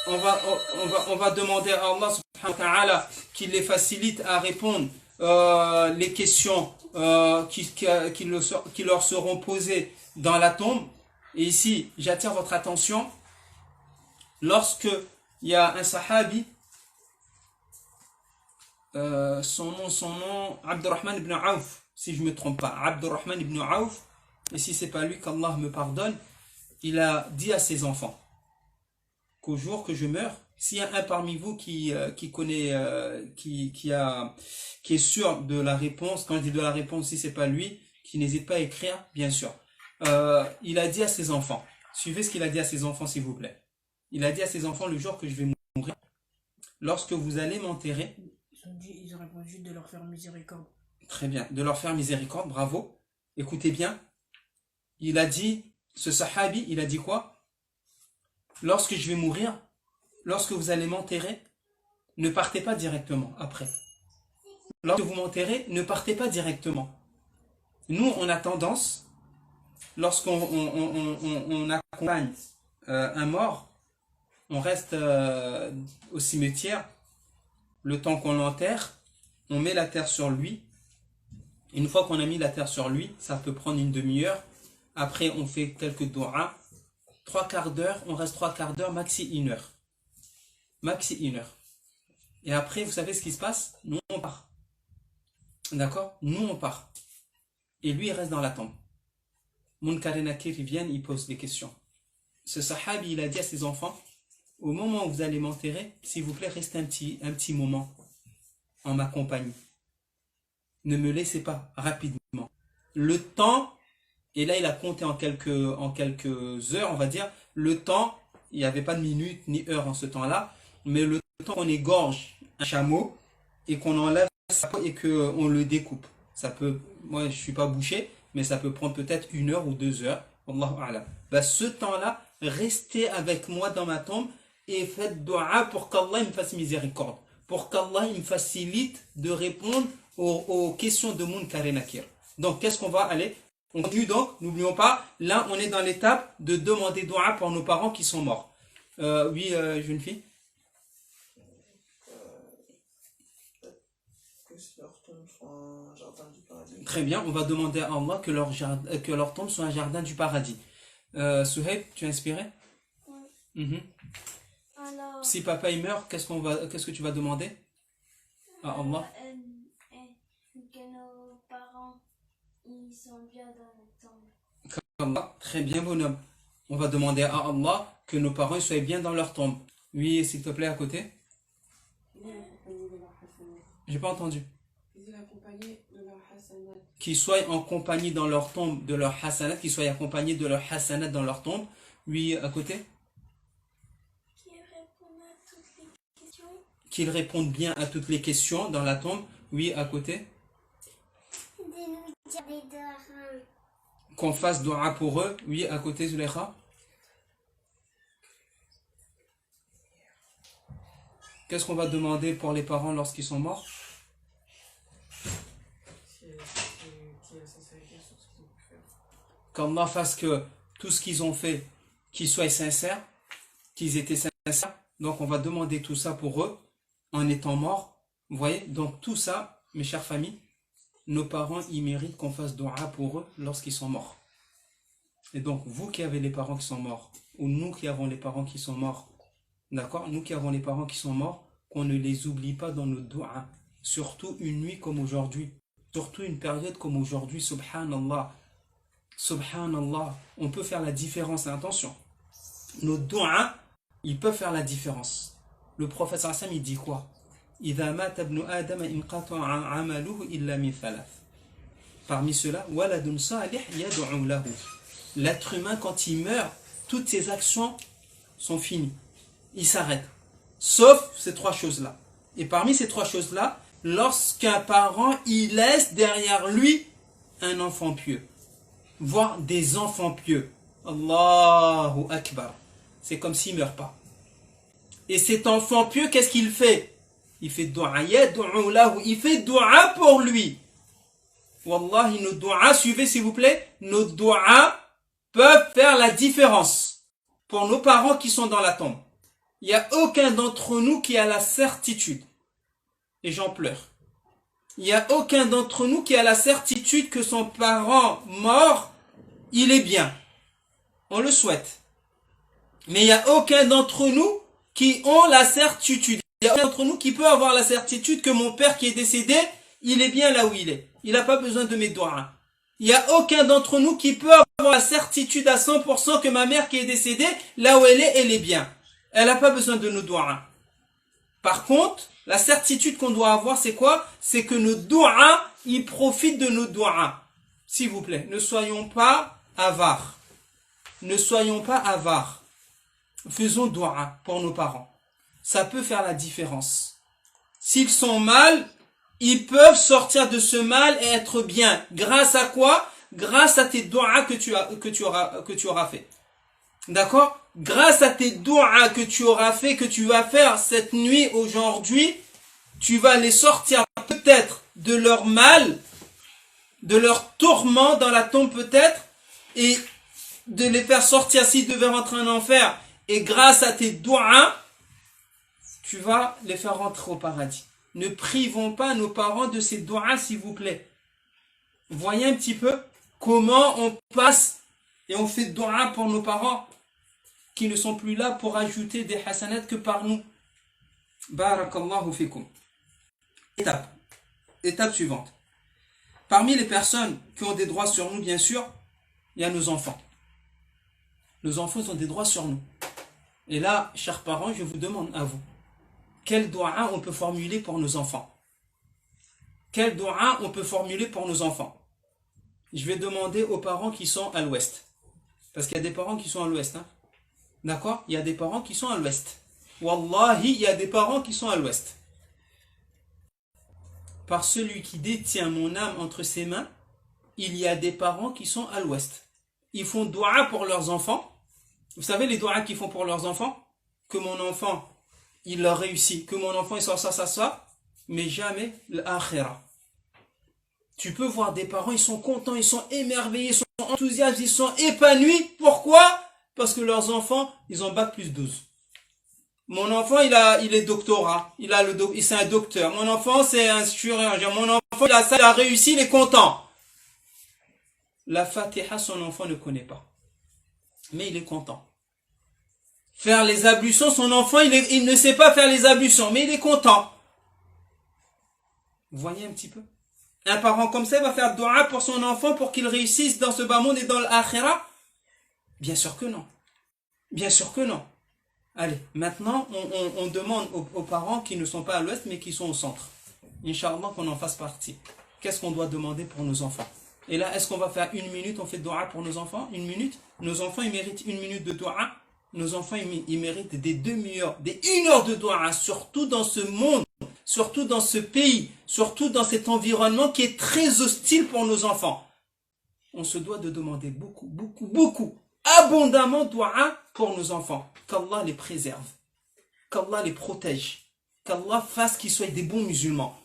On va demander à Allah subhanahu wa ta'ala qu'il les facilite à répondre les questions qui leur seront posées dans la tombe. Et ici, j'attire votre attention, lorsque il y a un sahabi, son nom, Abdurrahman ibn Auf, si je ne me trompe pas, Abdurrahman ibn Auf, et si c'est pas lui, qu'Allah me pardonne, il a dit à ses enfants qu'au jour que je meurs, s'il y a un parmi vous qui connaît, qui est sûr de la réponse, quand je dis de la réponse, si c'est pas lui, qui n'hésite pas à écrire, bien sûr. Il a dit à ses enfants, suivez ce qu'il a dit à ses enfants s'il vous plaît. Il a dit à ses enfants, le jour que je vais mourir, lorsque vous allez m'enterrer, ils ont répondu de leur faire miséricorde. Très bien, de leur faire miséricorde, bravo. Écoutez bien, il a dit, ce sahabi, il a dit quoi? Lorsque je vais mourir, lorsque vous allez m'enterrer, ne partez pas directement après. Lorsque vous m'enterrez, ne partez pas directement. Nous, on a tendance, lorsqu'on accompagne un mort, on reste au cimetière, le temps qu'on l'enterre, on met la terre sur lui. Une fois qu'on a mis la terre sur lui, ça peut prendre une demi-heure. Après, on fait quelques doigts. 3/4 d'heure, on reste 3/4 d'heure, maxi 1 heure. Maxi 1 heure. Et après, vous savez ce qui se passe? Nous, on part. D'accord? Nous, on part. Et lui, il reste dans la tombe. Munkar et Nakir, ils viennent, ils posent des questions. Ce sahabi, il a dit à ses enfants, au moment où vous allez m'enterrer, s'il vous plaît, restez un petit moment en ma compagnie. Ne me laissez pas rapidement. Le temps, et là il a compté en quelques heures, on va dire, le temps, il n'y avait pas de minutes ni heures en ce temps-là, mais le temps qu'on égorge un chameau et qu'on enlève sa peau et qu'on le découpe. Ça peut, moi je suis pas boucher, mais ça peut prendre peut-être 1 heure ou 2 heures. Allahu a'lam. Ce temps-là, restez avec moi dans ma tombe et faites dua pour qu'Allah me fasse miséricorde, pour qu'Allah me facilite de répondre aux questions de Munkar et Nakir. Donc, qu'est-ce qu'on va aller? On continue donc, n'oublions pas, là, on est dans l'étape de demander dua pour nos parents qui sont morts. Oui, jeune fille? Que leur tombe soit un jardin du paradis. Très bien, on va demander à Allah que leur tombe soit un jardin du paradis. Souhaib, tu es inspiré? Oui. Alors, Si papa il meurt, qu'est-ce que tu vas demander à Allah? que nos parents ils sont bien dans la tombe. Allah, très bien bonhomme. On va demander à Allah que nos parents soient bien dans leur tombe. Oui, s'il te plaît, à côté. J'ai pas entendu. Qu'ils soient en compagnie dans leur tombe de leur hasanat, qu'ils soient accompagnés de leur hasanat dans leur tombe. Oui, à côté. Qu'ils répondent bien à toutes les questions dans la tombe. Oui, à côté. Qu'on fasse dua pour eux. Oui, à côté, Zulekha. Qu'est-ce qu'on va demander pour les parents lorsqu'ils sont morts? Qu'Allah fasse que tout ce qu'ils ont fait, qu'ils soient sincères, qu'ils étaient sincères. Donc on va demander tout ça pour eux en étant morts. Vous voyez? Donc tout ça, mes chères familles, nos parents, ils méritent qu'on fasse dua pour eux lorsqu'ils sont morts. Et donc vous qui avez les parents qui sont morts, ou nous qui avons les parents qui sont morts, d'accord? Nous qui avons les parents qui sont morts, qu'on ne les oublie pas dans nos doigts. Surtout une nuit comme aujourd'hui. Surtout une période comme aujourd'hui, subhanallah. Subhanallah. On peut faire la différence, attention. Nos doigts, ils peuvent faire la différence. Le prophète sallallahu alayhi wa sallam, il dit quoi? إِذَا مَاتَ ابْنُ آدَمَ إِنْقَطَعَ عَمَلُهُ إِلَّا مِنْ ثَلَاثٍ. Parmi ceux-là, وَلَدٌ صَالِحٌ يَدْعُو لَهُ. L'être humain, quand il meurt, toutes ses actions sont finies. Il s'arrête. Sauf ces 3 choses-là. Et parmi ces 3 choses-là, lorsqu'un parent, il laisse derrière lui un enfant pieux. Voire des enfants pieux. Allahu Akbar. c'est comme s'il ne meurt pas. Et cet enfant pieux, qu'est-ce qu'il fait? Il fait dua, il fait dua pour lui. Wallahi, nos du'as, suivez s'il vous plaît, nos du'as peuvent faire la différence pour nos parents qui sont dans la tombe. Il n'y a aucun d'entre nous qui a la certitude, et j'en pleure, il n'y a aucun d'entre nous qui a la certitude que son parent mort, il est bien. On le souhaite. Mais il n'y a aucun d'entre nous qui ont la certitude. Il n'y a aucun d'entre nous qui peut avoir la certitude que mon père qui est décédé, il est bien là où il est. Il n'a pas besoin de mes doigts. Il n'y a aucun d'entre nous qui peut avoir la certitude à 100% que ma mère qui est décédée, là où elle est bien. Elle n'a pas besoin de nos doigts. Par contre, la certitude qu'on doit avoir, c'est quoi? C'est que nos doigts, ils profitent de nos doigts. S'il vous plaît, ne soyons pas avares. Ne soyons pas avares. Faisons doua pour nos parents. Ça peut faire la différence. S'ils sont mal, ils peuvent sortir de ce mal et être bien. Grâce à quoi? Grâce à tes doua que tu auras fait. D'accord? Grâce à tes doua que tu auras fait, que tu vas faire cette nuit, aujourd'hui, tu vas les sortir peut-être de leur mal, de leur tourment dans la tombe peut-être, et de les faire sortir s'ils devaient rentrer en enfer. Et grâce à tes doigts, tu vas les faire rentrer au paradis. Ne privons pas nos parents de ces doigts, s'il vous plaît. Voyez un petit peu comment on passe et on fait doigts pour nos parents qui ne sont plus là pour ajouter des hasanats que par nous. Barakallahu fikum. Étape suivante. Parmi les personnes qui ont des droits sur nous, bien sûr, il y a nos enfants. Nos enfants ont des droits sur nous. Et là, chers parents, je vous demande à vous, quel doua on peut formuler pour nos enfants? Quel doua on peut formuler pour nos enfants? Je vais demander aux parents qui sont à l'ouest. Parce qu'il y a des parents qui sont à l'ouest. Hein? D'accord? Il y a des parents qui sont à l'ouest. Wallahi, il y a des parents qui sont à l'ouest. Par celui qui détient mon âme entre ses mains, il y a des parents qui sont à l'ouest. Ils font doua pour leurs enfants. Vous savez les doigts qu'ils font pour leurs enfants? Que mon enfant, il leur réussit. Que mon enfant, il sort ça. Mais jamais l'akhira. Tu peux voir des parents, ils sont contents, ils sont émerveillés, ils sont enthousiastes, ils sont épanouis. Pourquoi? Parce que leurs enfants, ils ont bac plus 12. Mon enfant, il est doctorat. C'est un docteur. Mon enfant, c'est un chirurgien. Mon enfant, il a réussi, il est content. La Fatiha, son enfant ne connaît pas. Mais il est content. Faire les ablutions, son enfant, il ne sait pas faire les ablutions, mais il est content. Vous voyez un petit peu? Un parent comme ça va faire doua pour son enfant pour qu'il réussisse dans ce bas monde et dans l'akhira? Bien sûr que non. Bien sûr que non. Allez, maintenant, on demande aux parents qui ne sont pas à l'ouest, mais qui sont au centre. Inch'Allah, qu'on en fasse partie. Qu'est-ce qu'on doit demander pour nos enfants? Et là, est-ce qu'on va faire 1 minute, on fait doua pour nos enfants? 1 minute? Nos enfants, ils méritent 1 minute de doua. Nos enfants, ils méritent des demi-heures, des 1 heure de doua, surtout dans ce monde, surtout dans ce pays, surtout dans cet environnement qui est très hostile pour nos enfants. On se doit de demander beaucoup, abondamment doua pour nos enfants. Qu'Allah les préserve, qu'Allah les protège, qu'Allah fasse qu'ils soient des bons musulmans,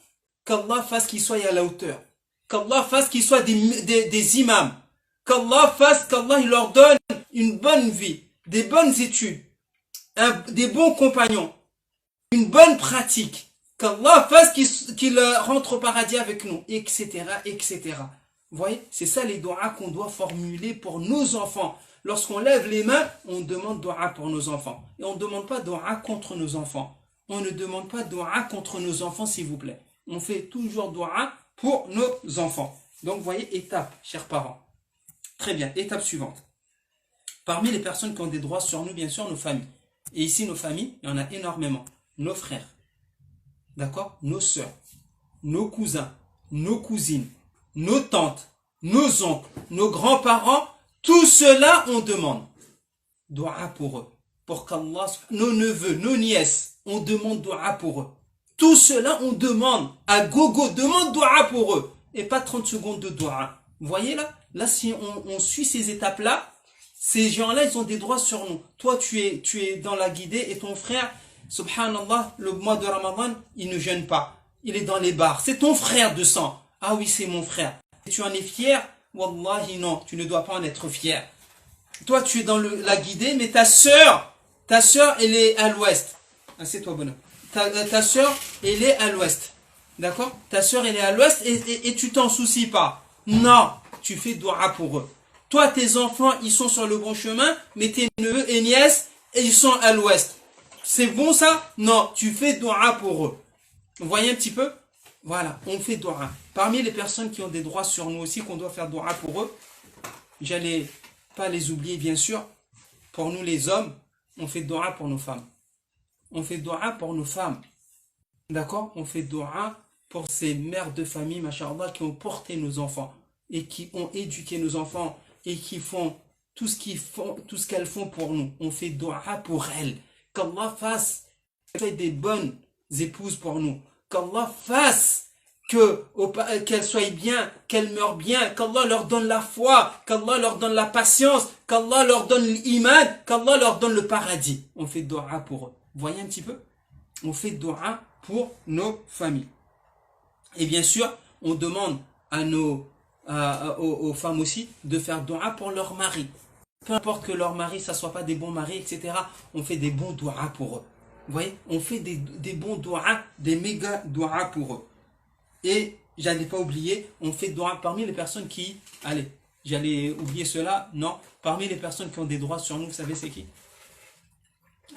qu'Allah fasse qu'ils soient à la hauteur, qu'Allah fasse qu'ils soient des imams, qu'Allah il leur donne une bonne vie, des bonnes études, des bons compagnons, une bonne pratique, qu'Allah fasse qu'ils rentrent au paradis avec nous, etc., etc. Vous voyez, c'est ça les doigts qu'on doit formuler pour nos enfants. Lorsqu'on lève les mains, on demande doua pour nos enfants. Et on ne demande pas doua contre nos enfants. On ne demande pas doua contre nos enfants, s'il vous plaît. On fait toujours doua pour nos enfants. Donc, vous voyez, étape, chers parents. Très bien, étape suivante. Parmi les personnes qui ont des droits sur nous, bien sûr, nos familles. Et ici, nos familles, il y en a énormément. Nos frères, d'accord? Nos sœurs, nos cousins, nos cousines, nos tantes, nos oncles, nos grands-parents, tout cela, on demande doua pour eux. Pour qu'Allah, nos neveux, nos nièces, on demande doua pour eux. Tout cela, on demande à gogo, demande doua pour eux. Et pas 30 secondes de doua. Vous voyez là? Là, si on suit ces étapes-là, Ces gens-là, ils ont des droits sur nous. Toi, tu es dans la guidée et ton frère, subhanallah, le mois de Ramadan, il ne jeûne pas. Il est dans les bars. C'est ton frère de sang. Ah oui, c'est mon frère. Et tu en es fier? Wallahi, non, tu ne dois pas en être fier. Toi, tu es dans la guidée, mais ta sœur, elle est à l'ouest. Ah, c'est toi, bonhomme. Ta sœur, elle est à l'ouest. D'accord? Ta sœur, elle est à l'ouest et tu t'en soucies pas. Non, tu fais dua pour eux. Toi, tes enfants, ils sont sur le bon chemin, mais tes neveux et nièces, ils sont à l'ouest. C'est bon ça? Non, tu fais dua pour eux. Vous voyez un petit peu? Voilà, on fait dua. Parmi les personnes qui ont des droits sur nous aussi, qu'on doit faire dua pour eux, j'allais pas les oublier bien sûr. Pour nous les hommes, on fait dua pour nos femmes. On fait dua pour nos femmes. D'accord? On fait dua pour ces mères de famille, machallah, qui ont porté nos enfants et qui ont éduqué nos enfants et qui font tout ce qu'elles font pour nous. On fait dua pour elles. Qu'Allah fasse des bonnes épouses pour nous. Qu'Allah fasse qu'elles soient bien, qu'elles meurent bien, qu'Allah leur donne la foi, qu'Allah leur donne la patience, qu'Allah leur donne l'iman, qu'Allah leur donne le paradis. On fait dua pour eux. Vous voyez un petit peu? On fait dua pour nos familles. Et bien sûr, on demande aux femmes aussi de faire dua pour leur mari. Peu importe que leur mari, ça soit pas des bons maris, etc. On fait des bons dua pour eux. Vous voyez? On fait des bons dua, des méga dua pour eux. Et j'allais pas oublier, on fait dua parmi les personnes qui... Allez, j'allais oublier cela. Non, parmi les personnes qui ont des droits sur nous, vous savez c'est qui?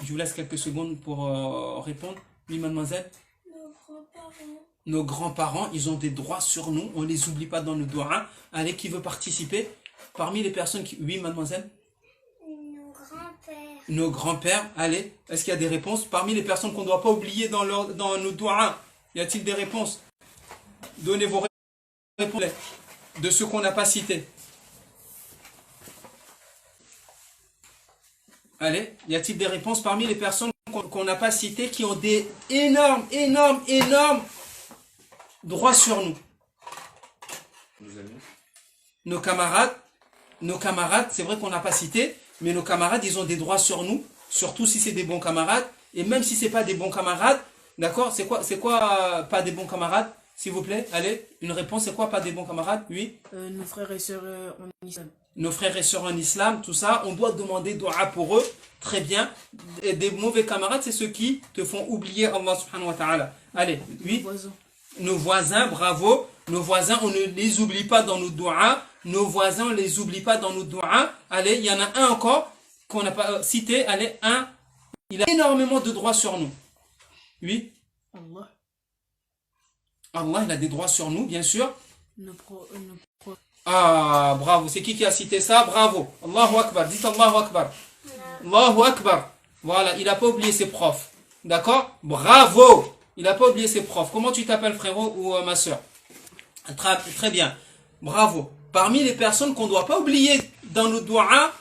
Je vous laisse quelques secondes pour répondre. Oui, mademoiselle? Nos grands-parents. Nos grands-parents, ils ont des droits sur nous. On les oublie pas dans le dua. Allez, qui veut participer? Parmi les personnes qui... Oui, mademoiselle? Nos grands-pères. Nos grands-pères, allez. Est-ce qu'il y a des réponses? Parmi les personnes qu'on ne doit pas oublier dans nos dua, y a-t-il des réponses? Donnez vos réponses de ceux qu'on n'a pas cités. Allez, y a-t-il des réponses parmi les personnes qu'on n'a pas citées qui ont des énormes droits sur nous? Nos camarades, c'est vrai qu'on n'a pas cité, mais nos camarades, ils ont des droits sur nous, surtout si c'est des bons camarades, et même si c'est pas des bons camarades, d'accord? C'est quoi pas des bons camarades? S'il vous plaît, allez, une réponse, c'est quoi pas des bons camarades? Oui. Nos frères et sœurs en islam. Nos frères et sœurs en islam, tout ça, on doit demander dua pour eux, très bien. Et des mauvais camarades, c'est ceux qui te font oublier Allah subhanahu wa ta'ala. Allez, oui. Nos voisins, bravo. Nos voisins, on ne les oublie pas dans nos dua. Nos voisins, on ne les oublie pas dans nos dua. Allez, il y en a un encore qu'on n'a pas cité. Allez, un. Il a énormément de droits sur nous. Oui. Allah, il a des droits sur nous, bien sûr. Ah, bravo. C'est qui a cité ça? Bravo. Allahu Akbar. Dites Allahu Akbar. Allahu Akbar. Voilà, il n'a pas oublié ses profs. D'accord? Bravo. Il n'a pas oublié ses profs. Comment tu t'appelles, frérot ou ma soeur? Très bien. Bravo. Parmi les personnes qu'on ne doit pas oublier dans nos doigts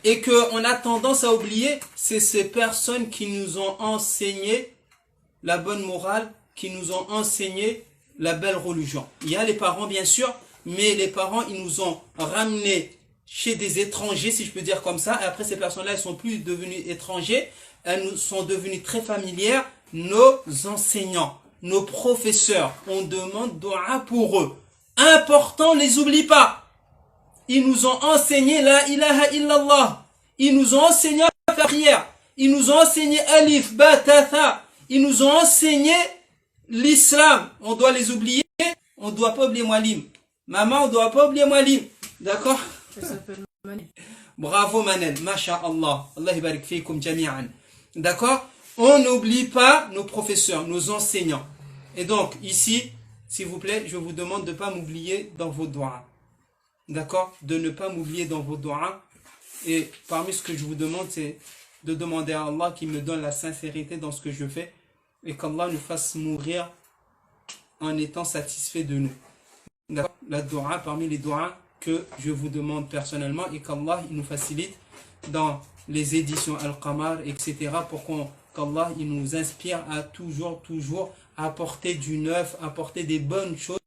et qu'on a tendance à oublier, c'est ces personnes qui nous ont enseigné la bonne morale, qui nous ont enseigné la belle religion. Il y a les parents, bien sûr, mais les parents, ils nous ont ramenés chez des étrangers, si je peux dire comme ça. Et après, ces personnes-là, elles sont plus devenues étrangers. Elles nous sont devenues très familières. Nos enseignants, nos professeurs, on demande dua pour eux. Important, ne les oublie pas. Ils nous ont enseigné la ilaha illallah. Ils nous ont enseigné la prière. Ils nous ont enseigné alif, ba, ta, tha. Ils nous ont enseigné l'islam. On doit les oublier. On ne doit pas oublier Moualim. Maman, on ne doit pas oublier Moualim. D'accord? Ça s'appelle Manel. Bravo Manel. Masha'Allah. Allah yabarik fikum jami'an. D'accord? On n'oublie pas nos professeurs, nos enseignants. Et donc, ici, s'il vous plaît, je vous demande de ne pas m'oublier dans vos doigts. D'accord? De ne pas m'oublier dans vos doigts. Et parmi ce que je vous demande, c'est de demander à Allah qu'il me donne la sincérité dans ce que je fais et qu'Allah nous fasse mourir en étant satisfait de nous. D'accord? La dua, parmi les doigts que je vous demande personnellement et qu'Allah il nous facilite dans les éditions Al-Qamar, etc. pour qu'Allah il nous inspire à toujours apporter du neuf, apporter des bonnes choses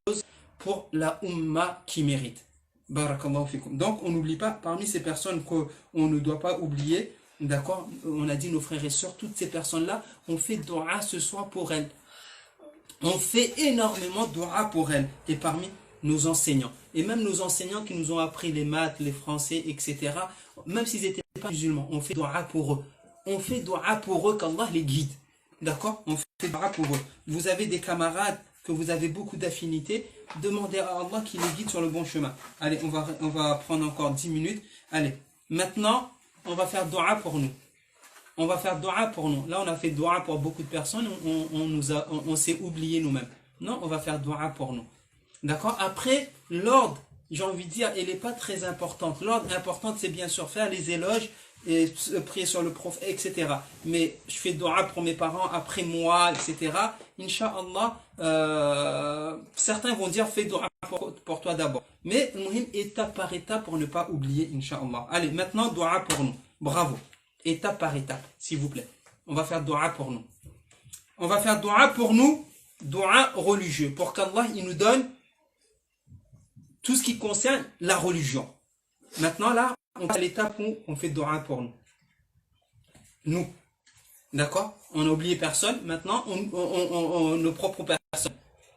pour la Ummah qui mérite. Barakallahu fikum. Donc, on n'oublie pas, parmi ces personnes qu'on ne doit pas oublier, d'accord, on a dit nos frères et sœurs, toutes ces personnes-là, on fait dua ce soir pour elles. On fait énormément de dua pour elles. Et parmi nos enseignants. Et même nos enseignants qui nous ont appris les maths, les français, etc. Même s'ils n'étaient pas musulmans, on fait dua pour eux. On fait dua pour eux qu'Allah les guide. D'accord? On fait dua pour eux. Vous avez des camarades que vous avez beaucoup d'affinités, demandez à Allah qu'il les guide sur le bon chemin. Allez, on va prendre encore 10 minutes. Allez, maintenant, on va faire dua pour nous. On va faire dua pour nous. Là, on a fait dua pour beaucoup de personnes, on s'est oublié nous-mêmes. Non, on va faire dua pour nous. D'accord? Après, l'ordre, j'ai envie de dire, elle n'est pas très importante. L'ordre important, c'est bien sûr faire les éloges, et prier sur le prophète, etc. Mais je fais dua pour mes parents, après moi, etc. Inch'Allah, certains vont dire fais dua pour toi d'abord. Mais étape par étape pour ne pas oublier, Inch'Allah. Allez, maintenant, dua pour nous. Bravo. Étape par étape, s'il vous plaît. On va faire dua pour nous. On va faire dua pour nous, dua religieux, pour qu'Allah il nous donne tout ce qui concerne la religion. Maintenant, là, on passe à l'étape où on fait dua pour nous. Nous. D'accord? On n'a oublié personne. Maintenant, nos propres personnes.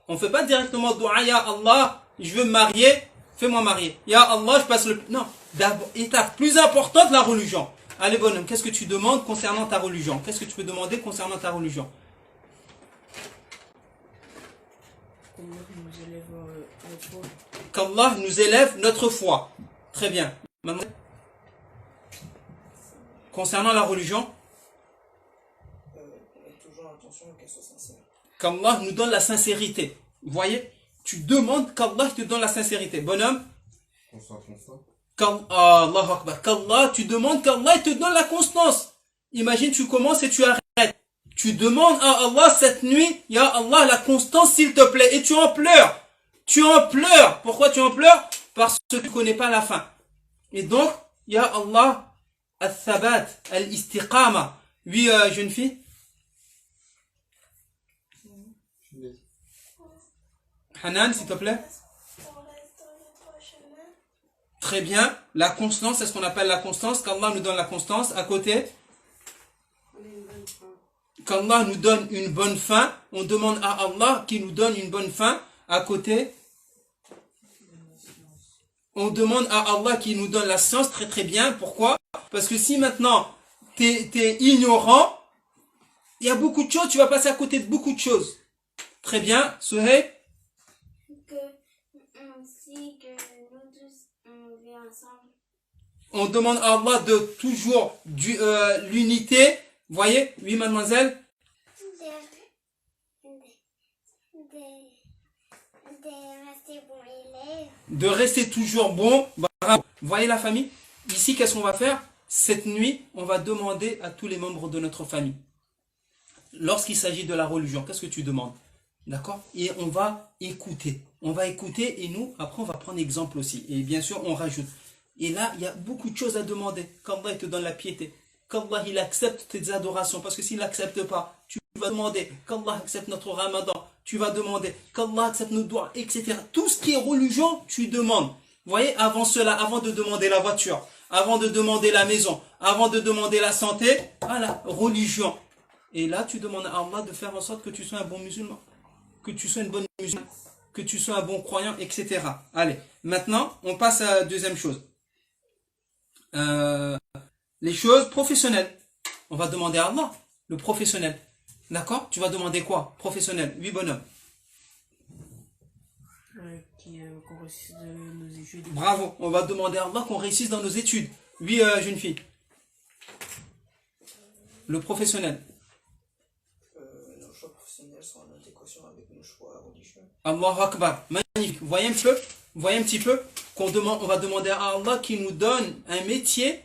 On ne fait pas directement dua, Ya Allah, je veux me marier, fais-moi marier. Ya Allah, je passe le... Non. D'abord, étape plus importante, la religion. Allez, bonhomme, qu'est-ce que tu demandes concernant ta religion? Qu'est-ce que tu peux demander concernant ta religion? Qu'Allah nous élève notre foi. Très bien. Maintenant, concernant la religion, toujours attention qu'elle soit sincère. qu'Allah nous donne la sincérité. Vous voyez? Tu demandes qu'Allah te donne la sincérité. Bonhomme, Allah Akbar. Qu'Allah, tu demandes qu'Allah te donne la constance. Imagine, tu commences et tu arrêtes. Tu demandes à Allah cette nuit, Ya Allah, la constance s'il te plaît. Et tu en pleures. Tu en pleures. Pourquoi tu en pleures? Parce que tu ne connais pas la fin. Et donc, Ya Allah, al-thabat, al-istiqama. Oui, jeune fille? Hanan, s'il te plaît. Très bien. La constance, c'est ce qu'on appelle la constance. Qu'Allah nous donne la constance. À côté, qu'Allah nous donne une bonne fin. On demande à Allah qu'il nous donne une bonne fin. À côté, on demande à Allah qu'il nous donne la science. Très très bien. Pourquoi? Parce que si maintenant t'es ignorant, il y a beaucoup de choses, tu vas passer à côté de beaucoup de choses. Très bien. Souhait? On demande à Allah de toujours l'unité. Voyez? Oui, mademoiselle? De rester toujours bon. Bravo. Voyez la famille? Ici, qu'est-ce qu'on va faire? Cette nuit, on va demander à tous les membres de notre famille. Lorsqu'il s'agit de la religion, qu'est-ce que tu demandes? D'accord? Et on va écouter. On va écouter et nous, après, on va prendre exemple aussi. Et bien sûr, on rajoute. Et là, il y a beaucoup de choses à demander. Qu'Allah te donne la piété. Qu'Allah il accepte tes adorations. Parce que s'il n'accepte pas, tu vas demander. Qu'Allah accepte notre ramadan. Tu vas demander. Qu'Allah accepte nos doigts, etc. Tout ce qui est religion, tu demandes. Vous voyez, avant cela, avant de demander la voiture, avant de demander la maison, avant de demander la santé, voilà, religion. Et là, tu demandes à Allah de faire en sorte que tu sois un bon musulman. Que tu sois une bonne musulmane. Que tu sois un bon croyant, etc. Allez, maintenant, on passe à la deuxième chose. Les choses professionnelles. On va demander à Allah, le professionnel. D'accord? Tu vas demander quoi? Professionnel. Oui, bonhomme. Qu'on réussisse de nos études. Bravo. On va demander à Allah qu'on réussisse dans nos études. Oui, jeune fille. Le professionnel. Nos choix professionnels sont en adéquation avec nos choix religieux. Allahu Akbar. Magnifique. Vous voyez un petit peu? Vous voyez un petit peu qu'on demande, on va demander à Allah qu'il nous donne un métier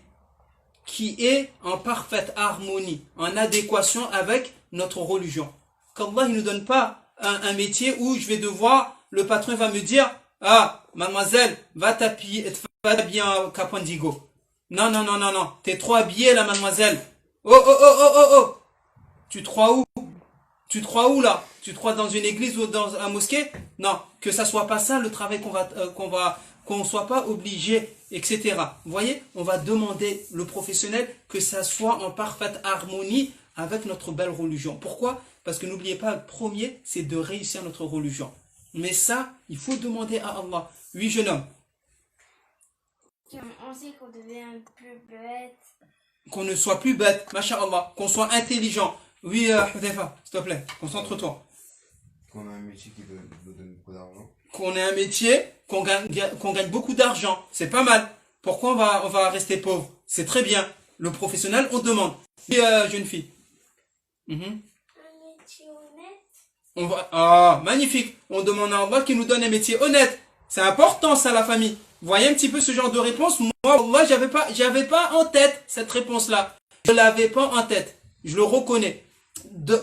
qui est en parfaite harmonie, en adéquation avec notre religion. Qu'Allah ne nous donne pas un métier où je vais devoir, le patron va me dire, ah, mademoiselle, va t'habiller en Capandigo. Non, non, non, non, non, t'es trop habillée là, mademoiselle. Oh, oh, oh, oh, oh, oh. Tu te crois où? Tu te crois où là? Tu te crois dans une église ou dans un mosquée? Non, que ça soit pas ça le travail qu'on qu'on ne soit pas obligé, etc. Vous voyez, on va demander le professionnel que ça soit en parfaite harmonie avec notre belle religion. Pourquoi? Parce que n'oubliez pas, le premier, c'est de réussir notre religion. Mais ça, il faut demander à Allah. Oui, jeune homme. On sait qu'on devient plus bête. Qu'on ne soit plus bête, masha'Allah, qu'on soit intelligent. Oui, Hudhaifa, s'il te plaît, concentre-toi. Qu'on a un métier qui nous donne beaucoup d'argent. Qu'on ait un métier, qu'on gagne beaucoup d'argent. C'est pas mal. Pourquoi on va rester pauvre? C'est très bien. Le professionnel, on demande. Oui, jeune fille. Un métier honnête. Magnifique. On demande à Allah qu'il nous donne un métier honnête. C'est important, ça, la famille. Vous voyez un petit peu ce genre de réponse? Moi, Allah, j'avais pas en tête cette réponse-là. Je l'avais pas en tête. Je le reconnais.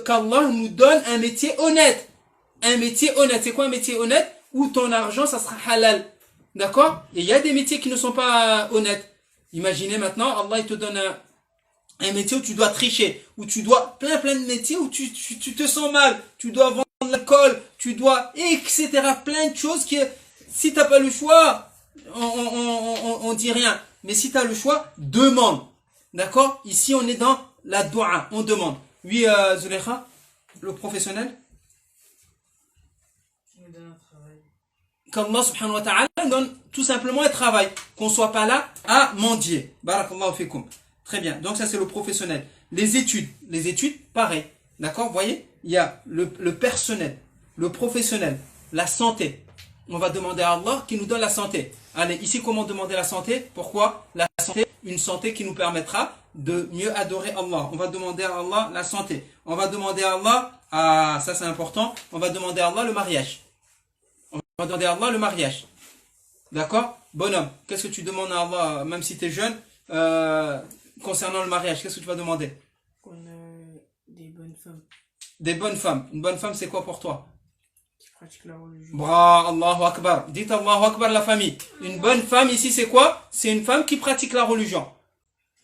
Qu'Allah nous donne un métier honnête. Un métier honnête. C'est quoi un métier honnête? Où ton argent, ça sera halal. D'accord? Et il y a des métiers qui ne sont pas honnêtes. Imaginez maintenant, Allah, il te donne un métier où tu dois tricher, où tu dois, plein de métiers où tu te sens mal, tu dois vendre l'alcool, tu dois, etc. Plein de choses qui, si t'as pas le choix, on dit rien. Mais si tu as le choix, demande. D'accord? Ici, on est dans la doua, on demande. Oui, Zulekha, le professionnel? Qui nous donne un travail. Qu'Allah subhanahu wa ta'ala donne tout simplement un travail. Qu'on soit pas là à mendier. Barakallahu fikum. Très bien. Donc ça, c'est le professionnel. Les études, pareil. D'accord? Vous voyez? Il y a le personnel, le professionnel, la santé. On va demander à Allah qui nous donne la santé. Allez, ici, comment demander la santé? Pourquoi? La santé, une santé qui nous permettra de mieux adorer Allah. On va demander à Allah la santé. On va demander à Allah, ça c'est important, on va demander à Allah le mariage. On va demander à Allah le mariage. D'accord? Bonhomme, qu'est-ce que tu demandes à Allah, même si tu es jeune, concernant le mariage? Qu'est-ce que tu vas demander? Qu'on a des bonnes femmes Des bonnes femmes. Une bonne femme, c'est quoi pour toi? qui pratiquent la religion. Bra, Allahu Akbar. Dites Allahu Akbar la famille. Une bonne femme ici, c'est quoi? C'est une femme qui pratique la religion.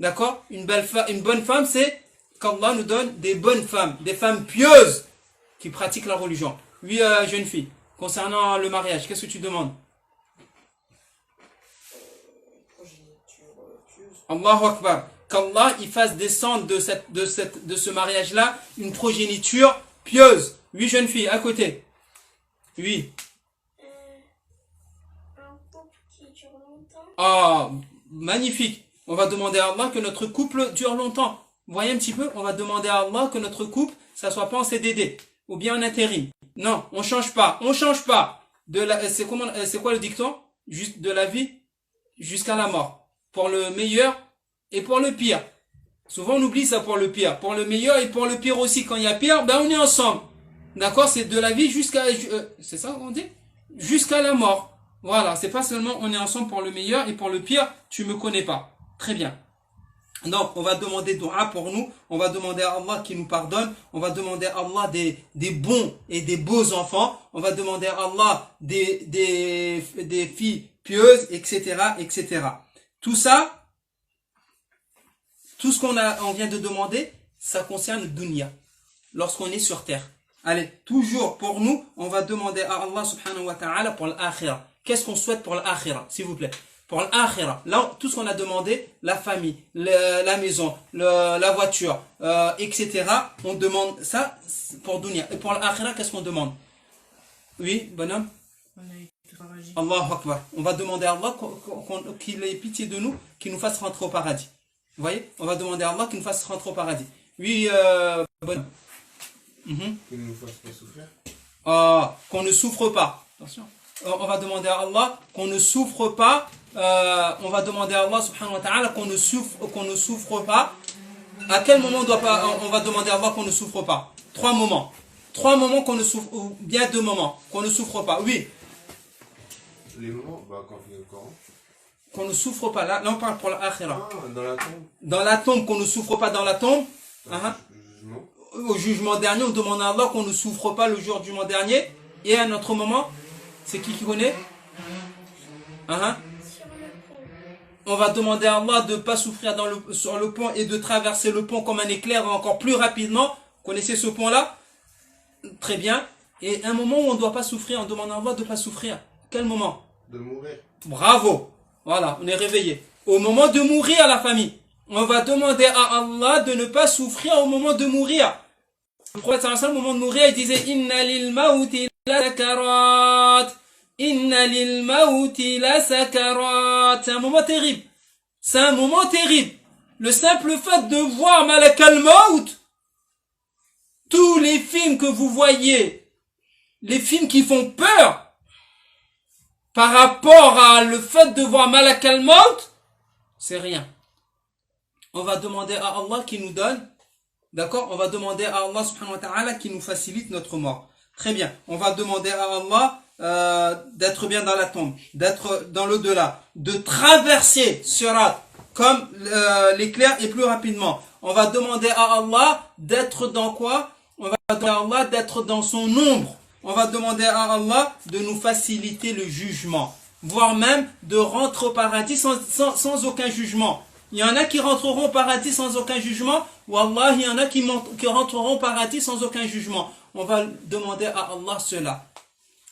D'accord? Une bonne femme, c'est qu'Allah nous donne des bonnes femmes, des femmes pieuses qui pratiquent la religion. Oui, jeune fille, concernant le mariage, qu'est-ce que tu demandes? Progéniture pieuse. Allahu Akbar. Qu'Allah il fasse descendre de ce mariage-là une progéniture pieuse. Oui, jeune fille, à côté. Oui. Un couple qui dure longtemps. Magnifique. On va demander à Allah que notre couple dure longtemps. Vous voyez un petit peu? On va demander à Allah que notre couple, ça soit pas en CDD ou bien en intérim. Non, on change pas. On change pas. C'est quoi le dicton? Juste de la vie jusqu'à la mort. Pour le meilleur et pour le pire. Souvent on oublie ça pour le pire. Pour le meilleur et pour le pire aussi. Quand il y a pire, on est ensemble. D'accord? C'est de la vie jusqu'à... c'est ça qu'on dit? Jusqu'à la mort. Voilà, c'est pas seulement on est ensemble pour le meilleur et pour le pire, tu me connais pas. Très bien. Donc, on va demander dua pour nous. On va demander à Allah qui nous pardonne. On va demander à Allah des bons et des beaux enfants. On va demander à Allah des filles pieuses, etc., etc. Tout ça, tout ce on vient de demander, ça concerne le dunya. Lorsqu'on est sur terre. Allez, toujours pour nous, on va demander à Allah subhanahu wa ta'ala pour l'akhirah. Qu'est-ce qu'on souhaite pour l'akhirah, s'il vous plaît? Pour l'akhirah, là, tout ce qu'on a demandé, la famille, la maison, la voiture, etc. On demande ça pour dunya. Et pour l'akhirah, qu'est-ce qu'on demande? Oui, bonhomme? On a été travaillé. Allahu Akbar. On va demander à Allah qu'il ait pitié de nous, qu'il nous fasse rentrer au paradis. Vous voyez? On va demander à Allah qu'il nous fasse rentrer au paradis. Oui, bonhomme. Qu'il ne nous fasse pas souffrir. Qu'on ne souffre pas. Attention. On va demander à Allah qu'on ne souffre pas. On va demander à Allah subhanahu wa ta'ala qu'on ne souffre pas. À quel moment on va demander à Allah qu'on ne souffre pas? 3 moments. 3 moments qu'on ne souffre, ou bien 2 moments qu'on ne souffre pas. Oui. Les moments, quand on fait le Coran. Qu'on ne souffre pas. Là on parle pour l'akhirah. Dans la tombe. Dans la tombe, qu'on ne souffre pas dans la tombe. Jugement. Au jugement dernier, on demande à Allah qu'on ne souffre pas le jour du jugement dernier. Et à un autre moment, c'est qui connaît? Sur le pont. On va demander à Allah de ne pas souffrir sur le pont et de traverser le pont comme un éclair encore plus rapidement. Connaissez ce pont-là? Très bien. Et un moment où on ne doit pas souffrir, on demande à Allah de ne pas souffrir. Quel moment? De mourir. Bravo. Voilà, on est réveillé. Au moment de mourir, la famille, on va demander à Allah de ne pas souffrir au moment de mourir. Le prophète sallallahu alayhi wa sallam, au moment de mourir, il disait Inna lil mawti la sakarat. Inna lil mawti la sakarat. C'est un moment terrible. C'est un moment terrible. Le simple fait de voir Malak al-Maut, tous les films que vous voyez, les films qui font peur, par rapport à le fait de voir Malak al-Maut, c'est rien. On va demander à Allah qui nous donne, d'accord? On va demander à Allah subhanahu wa ta'ala qui nous facilite notre mort. Très bien. On va demander à Allah d'être bien dans la tombe, d'être dans l'au-delà, de traverser Sirat comme l'éclair et plus rapidement. On va demander à Allah d'être dans quoi? On va demander à Allah d'être dans son ombre. On va demander à Allah de nous faciliter le jugement, voire même de rentrer au paradis sans aucun jugement. Il y en a qui rentreront au paradis sans aucun jugement, ou Allah, il y en a qui rentreront au paradis sans aucun jugement. On va demander à Allah cela.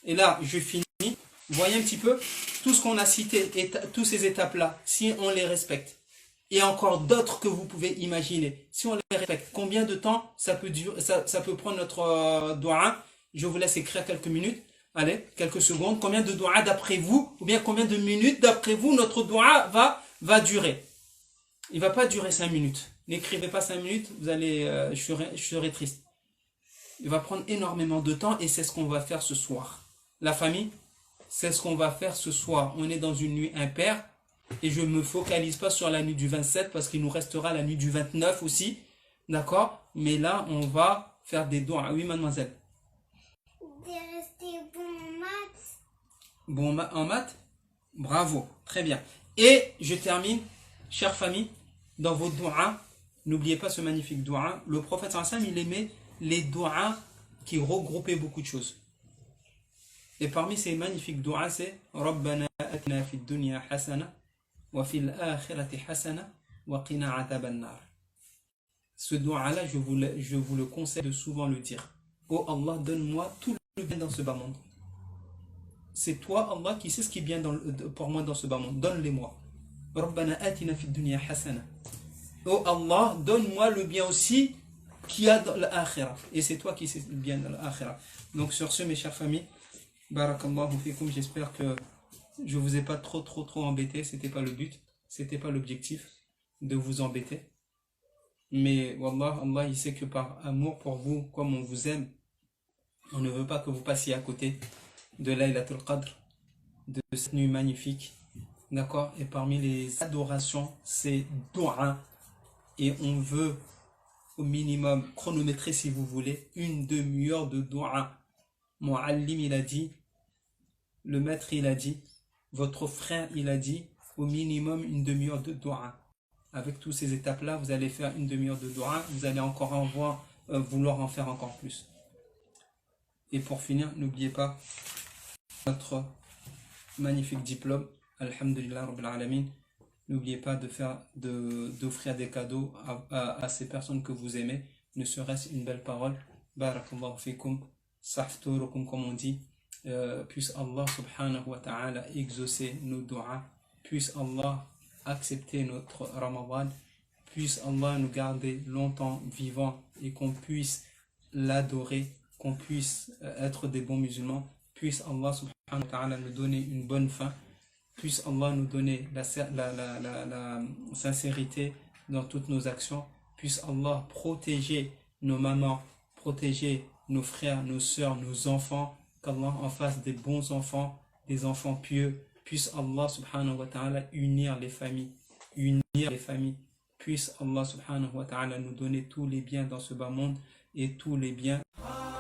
Et là, je finis. Vous voyez un petit peu tout ce qu'on a cité, et toutes ces étapes-là, si on les respecte. Et encore d'autres que vous pouvez imaginer. Si on les respecte, combien de temps ça peut durer, ça peut prendre notre doua? Je vous laisse écrire quelques minutes. Allez, quelques secondes. Combien de doua d'après vous, ou bien combien de minutes d'après vous, notre doua va durer? Il va pas durer 5 minutes. N'écrivez pas 5 minutes, vous allez, je serai triste. Il va prendre énormément de temps et c'est ce qu'on va faire ce soir. La famille, c'est ce qu'on va faire ce soir. On est dans une nuit impaire et je me focalise pas sur la nuit du 27 parce qu'il nous restera la nuit du 29 aussi. D'accord? Mais là, on va faire des doigts. Oui, mademoiselle. De rester bon en maths. Bon en maths? Bravo. Très bien. Et je termine, chère famille, dans vos doigts, n'oubliez pas ce magnifique doigt. Le prophète sallallahu alayhi wa sallam, il aimait les doigts qui regroupaient beaucoup de choses. Et parmi ces magnifiques doigts, c'est Rabbana atina fid dunya hasana wa fil akhirati hasana wa qina adhaban nar. Ce doigt-là, je vous le conseille de souvent le dire. Oh Allah, donne-moi tout le bien dans ce bas monde. C'est toi, Allah, qui sais ce qui est bien pour moi dans ce bas monde. Donne-les-moi. Rabbana atina fid dunya hasana. Oh Allah, donne-moi le bien aussi qu'il y a dans l'akhira. Et c'est toi qui sais le bien dans l'akhira. Donc sur ce, mes chères familles, barakallahu fikum, j'espère que je vous ai pas trop embêté. C'était pas le but, c'était pas l'objectif de vous embêter. Mais wallah, Allah, il sait que par amour pour vous, comme on vous aime, on ne veut pas que vous passiez à côté de Laylatul Qadr, de cette nuit magnifique. D'accord? Et parmi les adorations, c'est doua. Et on veut au minimum chronométrer, si vous voulez, une demi-heure de doua. Mu'allim, il a dit, le maître, il a dit, votre frère, il a dit, au minimum une demi-heure de doua. Avec toutes ces étapes-là, vous allez faire une demi-heure de doua, vous allez encore vouloir en faire encore plus. Et pour finir, n'oubliez pas notre magnifique diplôme, Alhamdulillah Rabbil Alamin. N'oubliez pas d'offrir des cadeaux à ces personnes que vous aimez, ne serait-ce une belle parole. Barakallahu fikum, sahturukum, comme on dit. Puisse Allah subhanahu wa ta'ala exaucer nos doigts, puisse Allah accepter notre Ramadan, puisse Allah nous garder longtemps vivants et qu'on puisse l'adorer, qu'on puisse être des bons musulmans, puisse Allah subhanahu wa ta'ala nous donner une bonne fin, puisse Allah nous donner la sincérité dans toutes nos actions, puisse Allah protéger nos mamans, protéger nos frères, nos sœurs, nos enfants, qu'Allah en fasse des bons enfants, des enfants pieux, puisse Allah subhanahu wa ta'ala unir les familles, puisse Allah subhanahu wa ta'ala nous donner tous les biens dans ce bas monde et tous les biens.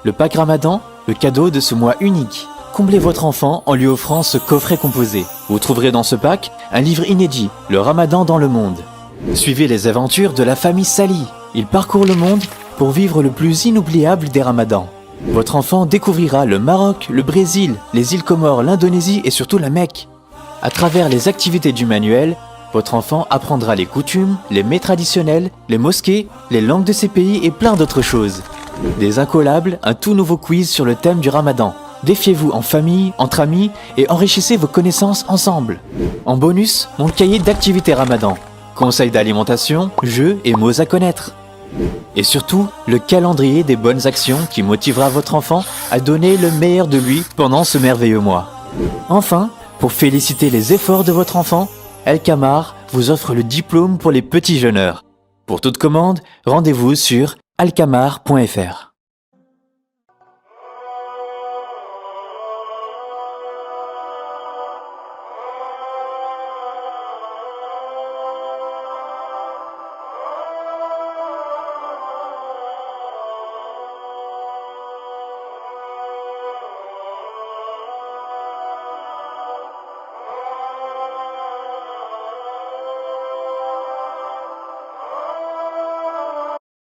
Le pack Ramadan, le cadeau de ce mois unique. Comblez votre enfant en lui offrant ce coffret composé. Vous trouverez dans ce pack un livre inédit, Le Ramadan dans le monde. Suivez les aventures de la famille Sali. Ils parcourent le monde pour vivre le plus inoubliable des Ramadans. Votre enfant découvrira le Maroc, le Brésil, les îles Comores, l'Indonésie et surtout la Mecque. À travers les activités du manuel, votre enfant apprendra les coutumes, les mets traditionnels, les mosquées, les langues de ces pays et plein d'autres choses. Des incollables, un tout nouveau quiz sur le thème du Ramadan. Défiez-vous en famille, entre amis et enrichissez vos connaissances ensemble. En bonus, mon cahier d'activités Ramadan. Conseils d'alimentation, jeux et mots à connaître. Et surtout, le calendrier des bonnes actions qui motivera votre enfant à donner le meilleur de lui pendant ce merveilleux mois. Enfin, pour féliciter les efforts de votre enfant, Alkamar vous offre le diplôme pour les petits jeûneurs. Pour toute commande, rendez-vous sur alkamar.fr.